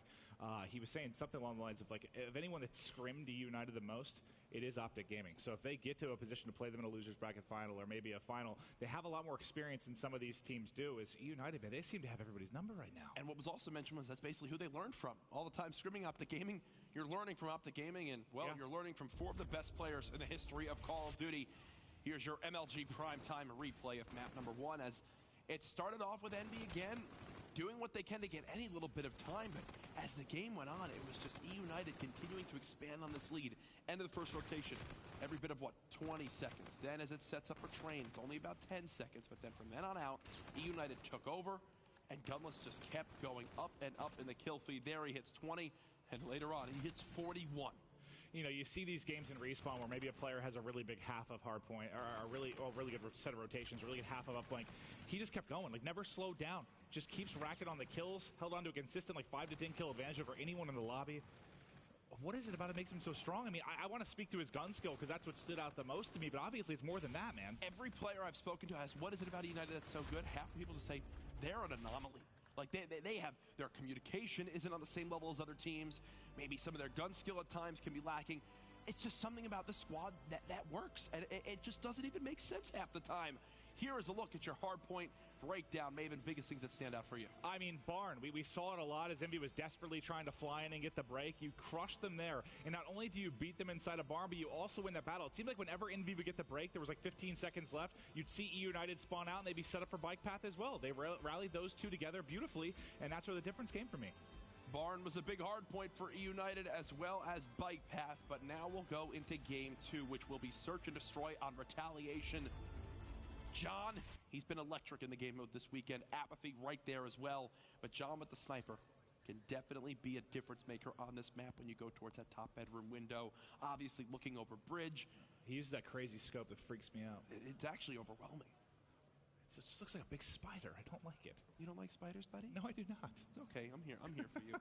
he was saying something along the lines of, like, if anyone that's scrimmed United the most, it is OpTiC Gaming. So if they get to a position to play them in a loser's bracket final or maybe a final, they have a lot more experience than some of these teams do. Is United, man, they seem to have everybody's number right now. And what was also mentioned was that's basically who they learned from. All the time scrimming OpTiC Gaming, you're learning from OpTiC Gaming, and, well, you're learning from 4 of the best players in the history of Call of Duty. Here's your MLG primetime replay of map number 1 as it started off with Envy again, doing what they can to get any little bit of time, but as the game went on, it was just United continuing to expand on this lead. End of the first rotation, every bit of, what, 20 seconds. Then as it sets up for Train, it's only about 10 seconds, but then from then on out, United took over, and Gunless just kept going up and up in the kill feed. There he hits 20, and later on, he hits 41. You know, you see these games in respawn where maybe a player has a really big half of hardpoint or a really good set of rotations, really good half of uplink. He just kept going, like never slowed down. Just keeps racking on the kills, held on to a consistent like 5 to 10 kill advantage over anyone in the lobby. what is it about it makes him so strong? I mean, I want to speak to his gun skill because that's what stood out the most to me, but obviously it's more than that, man. Every player I've spoken to has, what is it about United that's so good? Half the people just say they're an anomaly. Like they have, their communication isn't on the same level as other teams. Maybe some of their gun skill at times can be lacking. It's just something about the squad that works, and it just doesn't even make sense half the time. Here is a look at your hard point breakdown. Maven, biggest things that stand out for you. I mean, Barn, we saw it a lot as Envy was desperately trying to fly in and get the break. You crushed them there, and not only do you beat them inside a Barn, but you also win that battle. It seemed like whenever Envy would get the break, there was like 15 seconds left, you'd see E United spawn out, and they'd be set up for bike path as well. They rallied those two together beautifully, and that's where the difference came for me. Barn was a big hard point for E United as well as bike path, but now we'll go into game 2, which will be search and destroy on retaliation. John, he's been electric in the game mode this weekend. Apathy right there as well. But John with the sniper can definitely be a difference maker on this map when you go towards that top bedroom window. Obviously looking over bridge. He uses that crazy scope that freaks me out. It's actually overwhelming. It just looks like a big spider. I don't like it. You don't like spiders, buddy? No, I do not. It's okay. I'm here for you.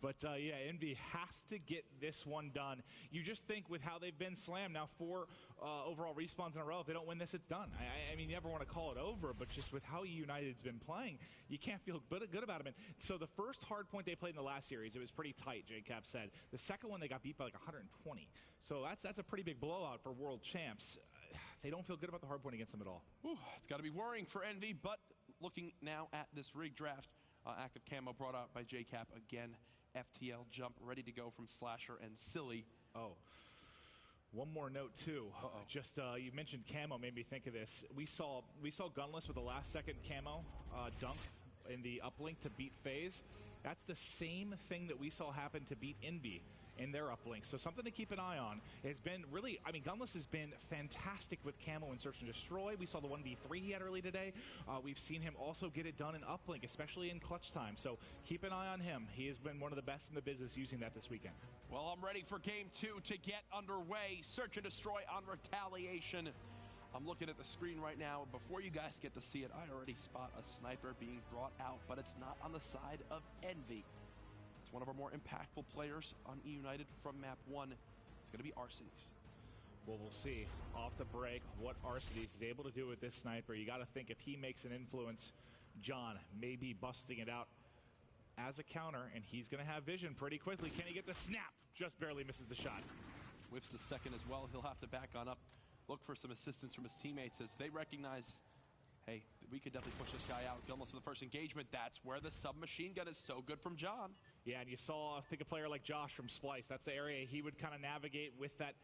But yeah, Envy has to get this one done. You just think with how they've been slammed now, 4 overall respawns in a row. If they don't win this, it's done. I mean, you never want to call it over, but just with how United's been playing, you can't feel good about them. And so the first hard point they played in the last series, it was pretty tight, JCap said. The second one, they got beat by like 120. So that's a pretty big blowout for world champs. They don't feel good about the hard point against them at all. Whew, it's got to be worrying for Envy, but looking now at this rig draft, active camo brought out by JCap again. FTL jump ready to go from Slasher and Silly. Oh, one more note too. Just you mentioned camo, made me think of this. We saw Gunless with the last second camo dunk in the uplink to beat Faze. That's the same thing that we saw happen to beat Envy in their uplink. So something to keep an eye on. It's been really, I mean, Gunless has been fantastic with camo and search and destroy. We saw the 1v3 he had early today. We've seen him also get it done in uplink, especially in clutch time. So keep an eye on him. He has been one of the best in the business using that this weekend. Well, I'm ready for game 2 to get underway. Search and destroy on retaliation. I'm looking at the screen right now. Before you guys get to see it, I already spot a sniper being brought out, but it's not on the side of Envy. It's one of our more impactful players on E United from map 1. It's going to be Arcades. Well, we'll see off the break what Arcades is able to do with this sniper. You got to think if he makes an influence, John may be busting it out as a counter, and he's going to have vision pretty quickly. Can he get the snap? Just barely misses the shot. Whiffs the second as well. He'll have to back on up, look for some assistance from his teammates as they recognize, hey, we could definitely push this guy out. Almost for the first engagement. That's where the submachine gun is so good from John. Yeah, and you saw, I think, a player like Josh from Splice. That's the area he would kind of navigate with that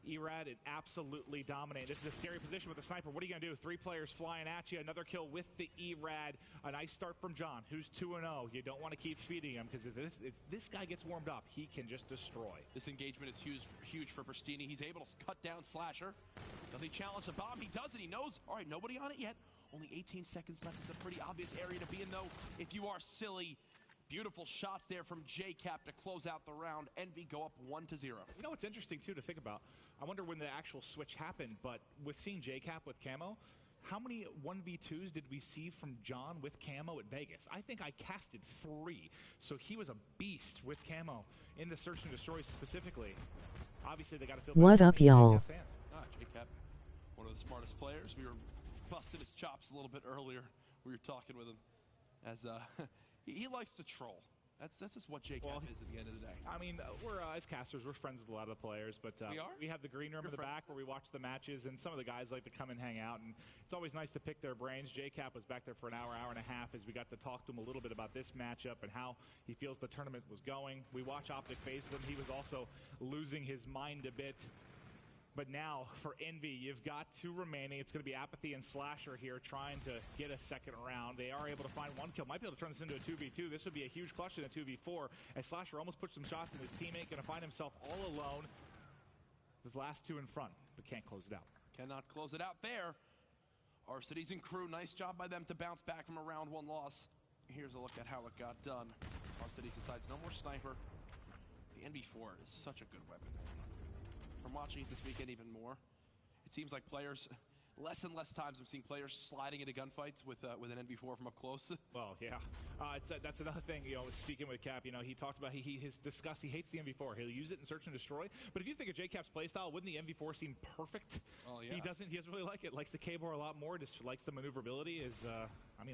E-Rad. It absolutely dominated. This is a scary position with the sniper. What are you going to do? 3 players flying at you. Another kill with the E-Rad. A nice start from John, who's 2-0. You don't want to keep feeding him because if this guy gets warmed up, he can just destroy. This engagement is huge for Pristini. He's able to cut down Slasher. Does he challenge the bomb? He does it. He knows. All right, nobody on it yet. Only 18 seconds left. It's a pretty obvious area to be in, though, if you are Silly. Beautiful shots there from JCap to close out the round. Envy go up 1-0. You know what's interesting, too, to think about? I wonder when the actual switch happened, but with seeing JCap with camo, how many 1v2s did we see from John with camo at Vegas? I think I casted 3, so he was a beast with camo in the search and destroy specifically. Obviously, they got to feel what up, y'all? JCap, one of the smartest players. We were busting his chops a little bit earlier. We were talking with him as he likes to troll. That's just what JCap is at the end of the day. I mean, we're as casters, we're friends with a lot of the players, but we have the green room in the back where we watch the matches, and some of the guys like to come and hang out, and it's always nice to pick their brains. JCap was back there for an hour and a half as we got to talk to him a little bit about this matchup and how he feels the tournament was going. We watch OpTiC Faze with him. He was also losing his mind a bit. But now, for Envy, you've got 2 remaining. It's going to be Apathy and Slasher here trying to get a second round. They are able to find 1 kill. Might be able to turn this into a 2v2. This would be a huge clutch in a 2v4. As Slasher almost puts some shots in his teammate, going to find himself all alone. The last 2 in front, but can't close it out. Cannot close it out there. Arcades and crew, nice job by them to bounce back from a round 1 loss. Here's a look at how it got done. Arcades decides no more sniper. The NB4 is such a good weapon. From watching it this weekend even more, it seems like players, less and less times I'm seeing players sliding into gunfights with an NV4 from up close. Well, yeah. That's another thing, speaking with Cap, he talked about he hates the MV4. He'll use it in search and destroy. But if you think of J-Cap's playstyle, wouldn't the MV4 seem perfect? Oh, yeah. He doesn't really like it. Likes the K-Bar a lot more, just likes the maneuverability.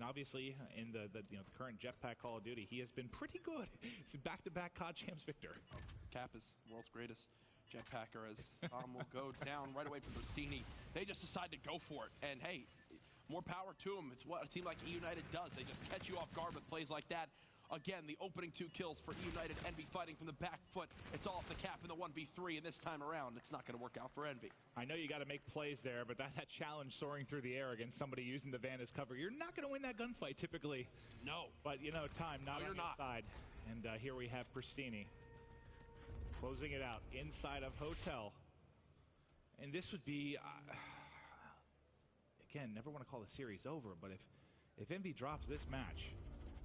Obviously, in the current jetpack Call of Duty, he has been pretty good. He's back-to-back COD Champs victor. Cap is the world's greatest jetpacker, as Tom will go down right away from Bristini. They just decide to go for it. And hey, more power to them. It's what a team like E United does. They just catch you off guard with plays like that. Again, the opening 2 kills for E United. Envy fighting from the back foot. It's all off the Cap in the 1v3, and this time around, it's not going to work out for Envy. I know you got to make plays there, but that challenge soaring through the air against somebody using the van as cover, you're not going to win that gunfight typically. No. But, time not on your side. And here we have Pristini closing it out inside of Hotel. And this would be, again, never want to call the series over, but if Envy drops this match,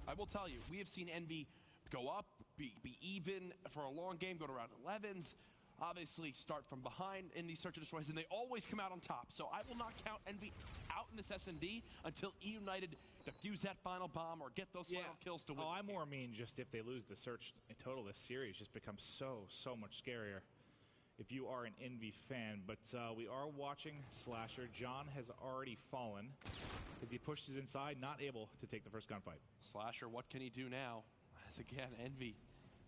I will tell you, we have seen Envy go up, be even for a long game, go to round 11s, obviously start from behind in these search and destroys, and they always come out on top. So I will not count Envy out in this S&D until E United defuse that final bomb or get those final kills to win. I more mean just if they lose the search in total, this series just becomes so much scarier if you are an Envy fan. But we are watching Slasher. John has already fallen as he pushes inside, not able to take the first gunfight. Slasher, what can he do now? As again, Envy,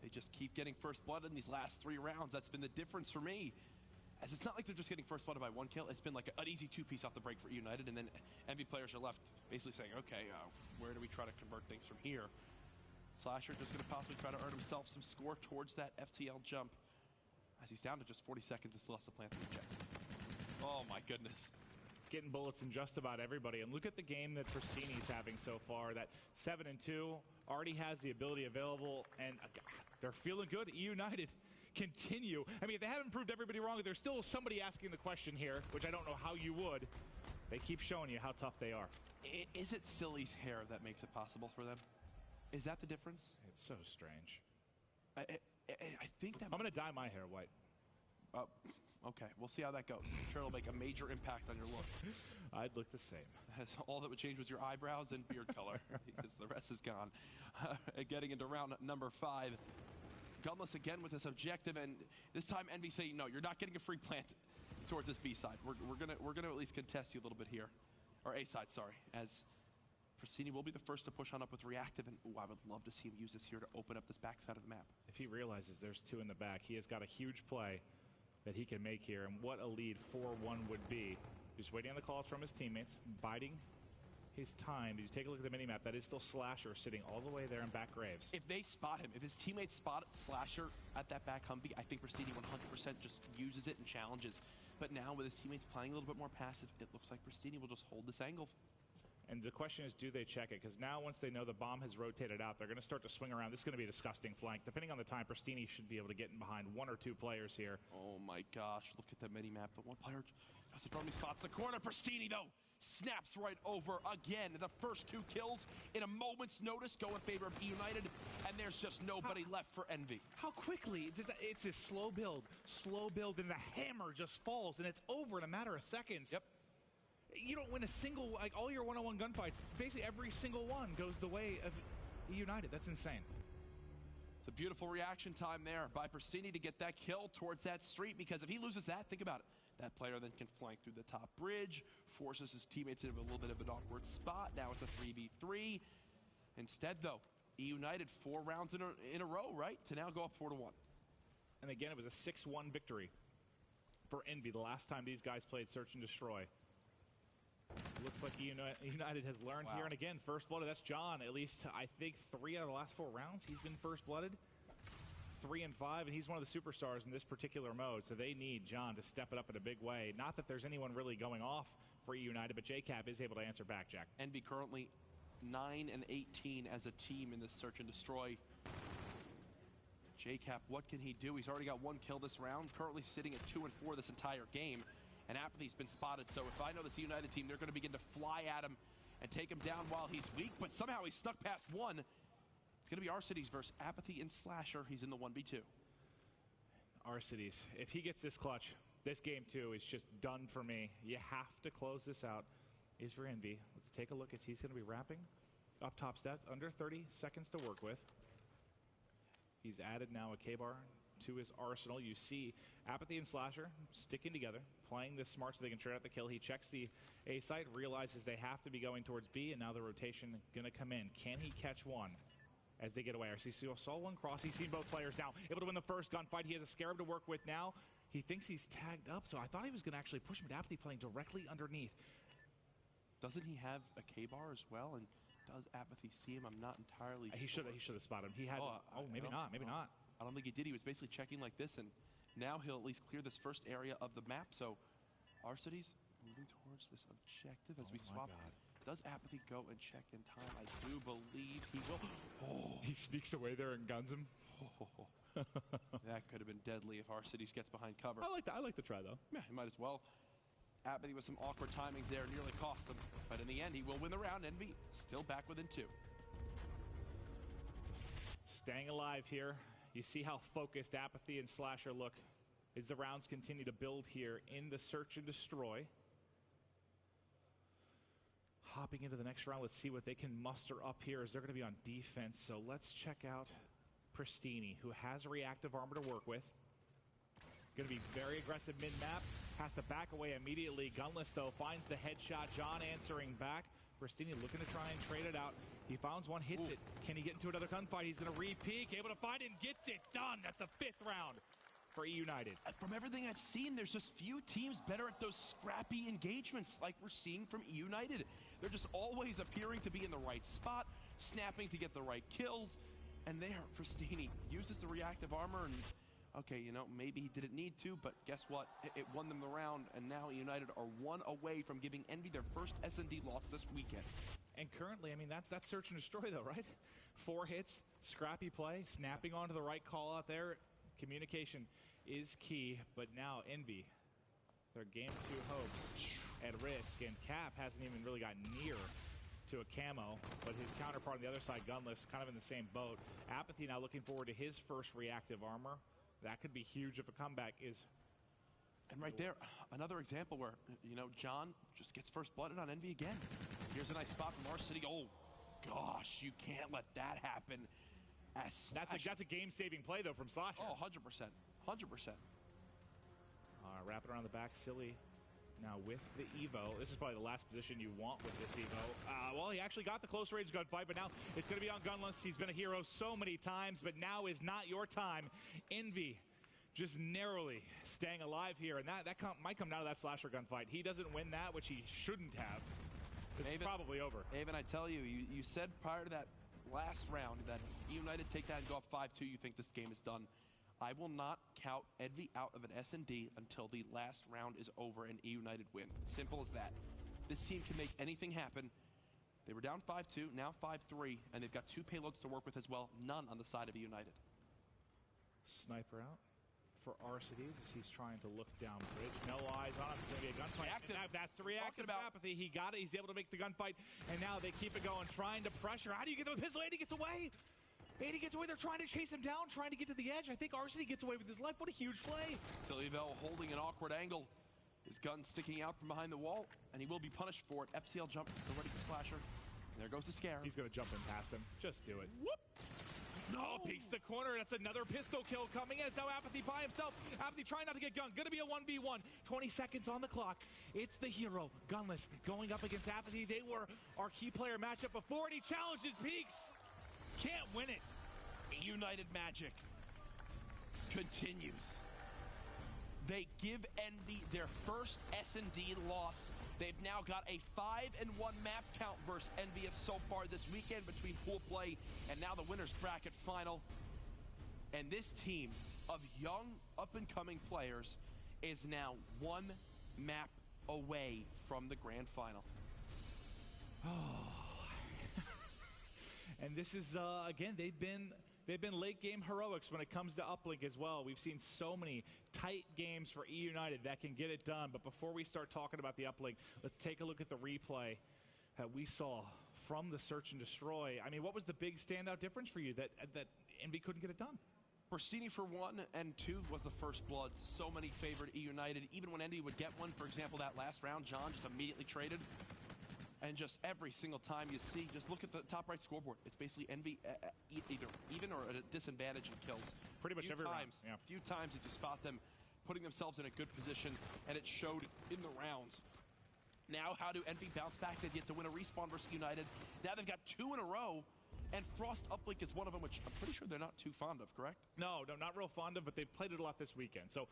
they just keep getting first blood in these last 3 rounds. That's been the difference for me. As it's not like they're just getting first blooded by 1 kill. It's been like an easy 2-piece off the break for United, and then Envy players are left basically saying, okay, where do we try to convert things from here? Slasher just going to possibly try to earn himself some score towards that FTL jump. As he's down to just 40 seconds, and still has to plant the check. Oh my goodness. Getting bullets in just about everybody. And look at the game that Pristini's having so far. That 7-2 already has the ability available, and they're feeling good. E United continue. If they haven't proved everybody wrong, there's still somebody asking the question here, which I don't know how you would. They keep showing you how tough they are. Is it Silly's hair that makes it possible for them? Is that the difference? It's so strange. I think that I'm going to dye my hair white. Okay, we'll see how that goes. I'm sure it'll make a major impact on your look. I'd look the same. All that would change was your eyebrows and beard color, because the rest is gone. Getting into round number 5. Gunless again with this objective, and this time Envy saying, no, you're not getting a free plant towards this B side. We're gonna at least contest you a little bit here. Or A side, sorry. As Pristini will be the first to push on up with reactive, and I would love to see him use this here to open up this backside of the map. If he realizes there's 2 in the back, he has got a huge play that he can make here, and what a lead 4-1 would be. Just waiting on the calls from his teammates, biding his time. Did you take a look at the minimap? That is still Slasher sitting all the way there in back graves. If they spot him, if his teammates spot Slasher at that back Humvee, I think Pristini 100% just uses it and challenges. But now with his teammates playing a little bit more passive, it looks like Pristini will just hold this angle. And the question is, do they check it? Because now once they know the bomb has rotated out, they're going to start to swing around. This is going to be a disgusting flank. Depending on the time, Pristini should be able to get in behind 1 or 2 players here. Oh my gosh, look at that mini-map. The one player has to firmly spots the corner. Pristini, though, snaps right over again. The first 2 kills in a moment's notice go in favor of E United, and there's just nobody left for Envy. How quickly? It's a slow build, and the hammer just falls, and it's over in a matter of seconds. Yep. You don't win a single, all your one-on-one gunfights, basically every single one goes the way of E United. That's insane. It's a beautiful reaction time there by Pristini to get that kill towards that street, because if he loses that, think about it. That player then can flank through the top bridge, forces his teammates into a little bit of an awkward spot. Now it's a 3v3. Instead, though, E United 4 rounds in a row, right? To now go up 4-1. And again, it was a 6-1 victory for Envy the last time these guys played Search and Destroy. Looks like United has learned here. And again, first blooded, that's John. At least, I think, 3 out of the last 4 rounds, he's been first blooded. 3 and 5, and he's one of the superstars in this particular mode. So they need John to step it up in a big way. Not that there's anyone really going off for United, but JCap is able to answer back, Jack. Envy currently 9 and 18 as a team in this Search and Destroy. JCap, what can he do? He's already got 1 kill this round, currently sitting at 2 and 4 this entire game. And Apathy's been spotted, so if I know this United team, they're going to begin to fly at him and take him down while he's weak, but somehow he snuck past 1. It's going to be Arcides versus Apathy and Slasher. He's in the 1v2. Arcides, if he gets this clutch, This game, too, is just done for me. You have to close this out. Is for Envy. Let's take a look as he's going to be wrapping up top stats. Under 30 seconds to work with. He's added now a K-bar to his arsenal. You see Apathy and Slasher sticking together, playing this smart so they can trade out the kill. He checks the A site, realizes they have to be going towards B, and now the rotation going to come in. Can he catch one as they get away? RC saw one cross. He's seen both players now. Able to win the first gunfight. He has a Scarab to work with now. He thinks he's tagged up, so I thought he was going to actually push him, but Apathy playing directly underneath. Doesn't he have a K-bar as well? And does Apathy see him? I'm not entirely sure. He should have spotted him. He had. Maybe not. Maybe not. I don't think he did. He was basically checking like this, and now he'll at least clear this first area of the map. So Arcity's moving towards this objective as we swap. Does Apathy go and check in time? I do believe he will. Oh. He sneaks away there and guns him. That could have been deadly if Arcity's gets behind cover. I like the try, though. Yeah, he might as well. Apathy with some awkward timings there nearly cost him. But in the end, he will win the round. Envy still back within 2. Staying alive here. You see how focused Apathy and Slasher look as the rounds continue to build here in the search and destroy. Hopping into the next round, let's see what they can muster up here as they're going to be on defense. So let's check out Pristini, who has reactive armor to work with. Going to be very aggressive mid-map. Has to back away immediately. Gunless, though, finds the headshot. John answering back. Pristini looking to try and trade it out. He finds one, hits it. Can he get into another gunfight? He's going to re-peek, able to find it, and gets it done. That's the 5th round for E United. From everything I've seen, there's just few teams better at those scrappy engagements like we're seeing from E United. They're just always appearing to be in the right spot, snapping to get the right kills. And there, Pristini uses the reactive armor and okay, you know, maybe he didn't need to, but guess what? It won them the round, and now United are 1 away from giving Envy their first S&D loss this weekend. And currently, I mean, that's search and destroy, though, right? 4 hits, scrappy play, snapping onto the right call out there. Communication is key, but now Envy, their game 2 hopes at risk, and Cap hasn't even really gotten near to a camo, but his counterpart on the other side, Gunless, kind of in the same boat. Apathy now looking forward to his first reactive armor. That could be huge if a comeback is. And right there, another example where, you know, John just gets first blooded on Envy again. Here's a nice spot from our city. Oh, gosh, you can't let that happen. That's a game-saving play, though, from Slasher. Oh, 100%. 100%. Wrap it around the back. Silly now with the Evo. This is probably the last position you want with this Evo. Well, he actually got the close-range gunfight, but now it's going to be on Gunless. He's been a hero so many times, but now is not your time. Envy just narrowly staying alive here, and that might come down to that Slasher gunfight. He doesn't win that, which he shouldn't have. This is probably over. Aven, I tell you, you said prior to that last round that United take that and go up 5-2, you think this game is done. I will not count Envy out of an S&D until the last round is over and E United win. Simple as that. This team can make anything happen. They were down 5-2, now 5-3, and they've got 2 payloads to work with as well. None on the side of E United. Sniper out for Arcides as he's trying to look down bridge. No eyes on him. It's going to be a gunfight. That's the reactive Apathy. He got it. He's able to make the gunfight, and now they keep it going, trying to pressure. How do you get the pistol? 80 gets away. 80 gets away. They're trying to chase him down, trying to get to the edge. I think Arcity gets away with his life. What a huge play. Sillyville holding an awkward angle. His gun sticking out from behind the wall, and he will be punished for it. FCL jump still ready for Slasher. And there goes the scare. He's going to jump in past him. Just do it. Whoop. No, peeks the corner. That's another pistol kill coming in. It's now Apathy by himself. Apathy trying not to get gunned. Going to be a 1v1. 20 seconds on the clock. It's the hero, Gunless, going up against Apathy. They were our key player matchup before, and he challenges Peaks. Can't win it. United Magic continues. They give Envy their first S&D loss. They've now got a 5-1 map count versus Envious so far this weekend between pool play and now the winner's bracket final. And this team of young, up-and-coming players is now 1 map away from the grand final. And this is, again, they've been late game heroics when it comes to uplink as well. We've seen so many tight games for E United that can get it done. But before we start talking about the uplink, let's take a look at the replay that we saw from the search and destroy. I mean, what was the big standout difference for you that Envy couldn't get it done? Orsini for 1 and 2 was the first bloods. So many favored E United. Even when Envy would get one, for example, that last round, John just immediately traded. And just every single time you see, just look at the top right scoreboard. It's basically Envy either even or at a disadvantage in kills. Pretty much every round. Yeah. A few times did you spot them putting themselves in a good position, and it showed in the rounds. Now, how do Envy bounce back? They get to win a respawn versus United. Now they've got 2 in a row, and Frost Uplink is one of them, which I'm pretty sure they're not too fond of, correct? No, not real fond of, but they've played it a lot this weekend. So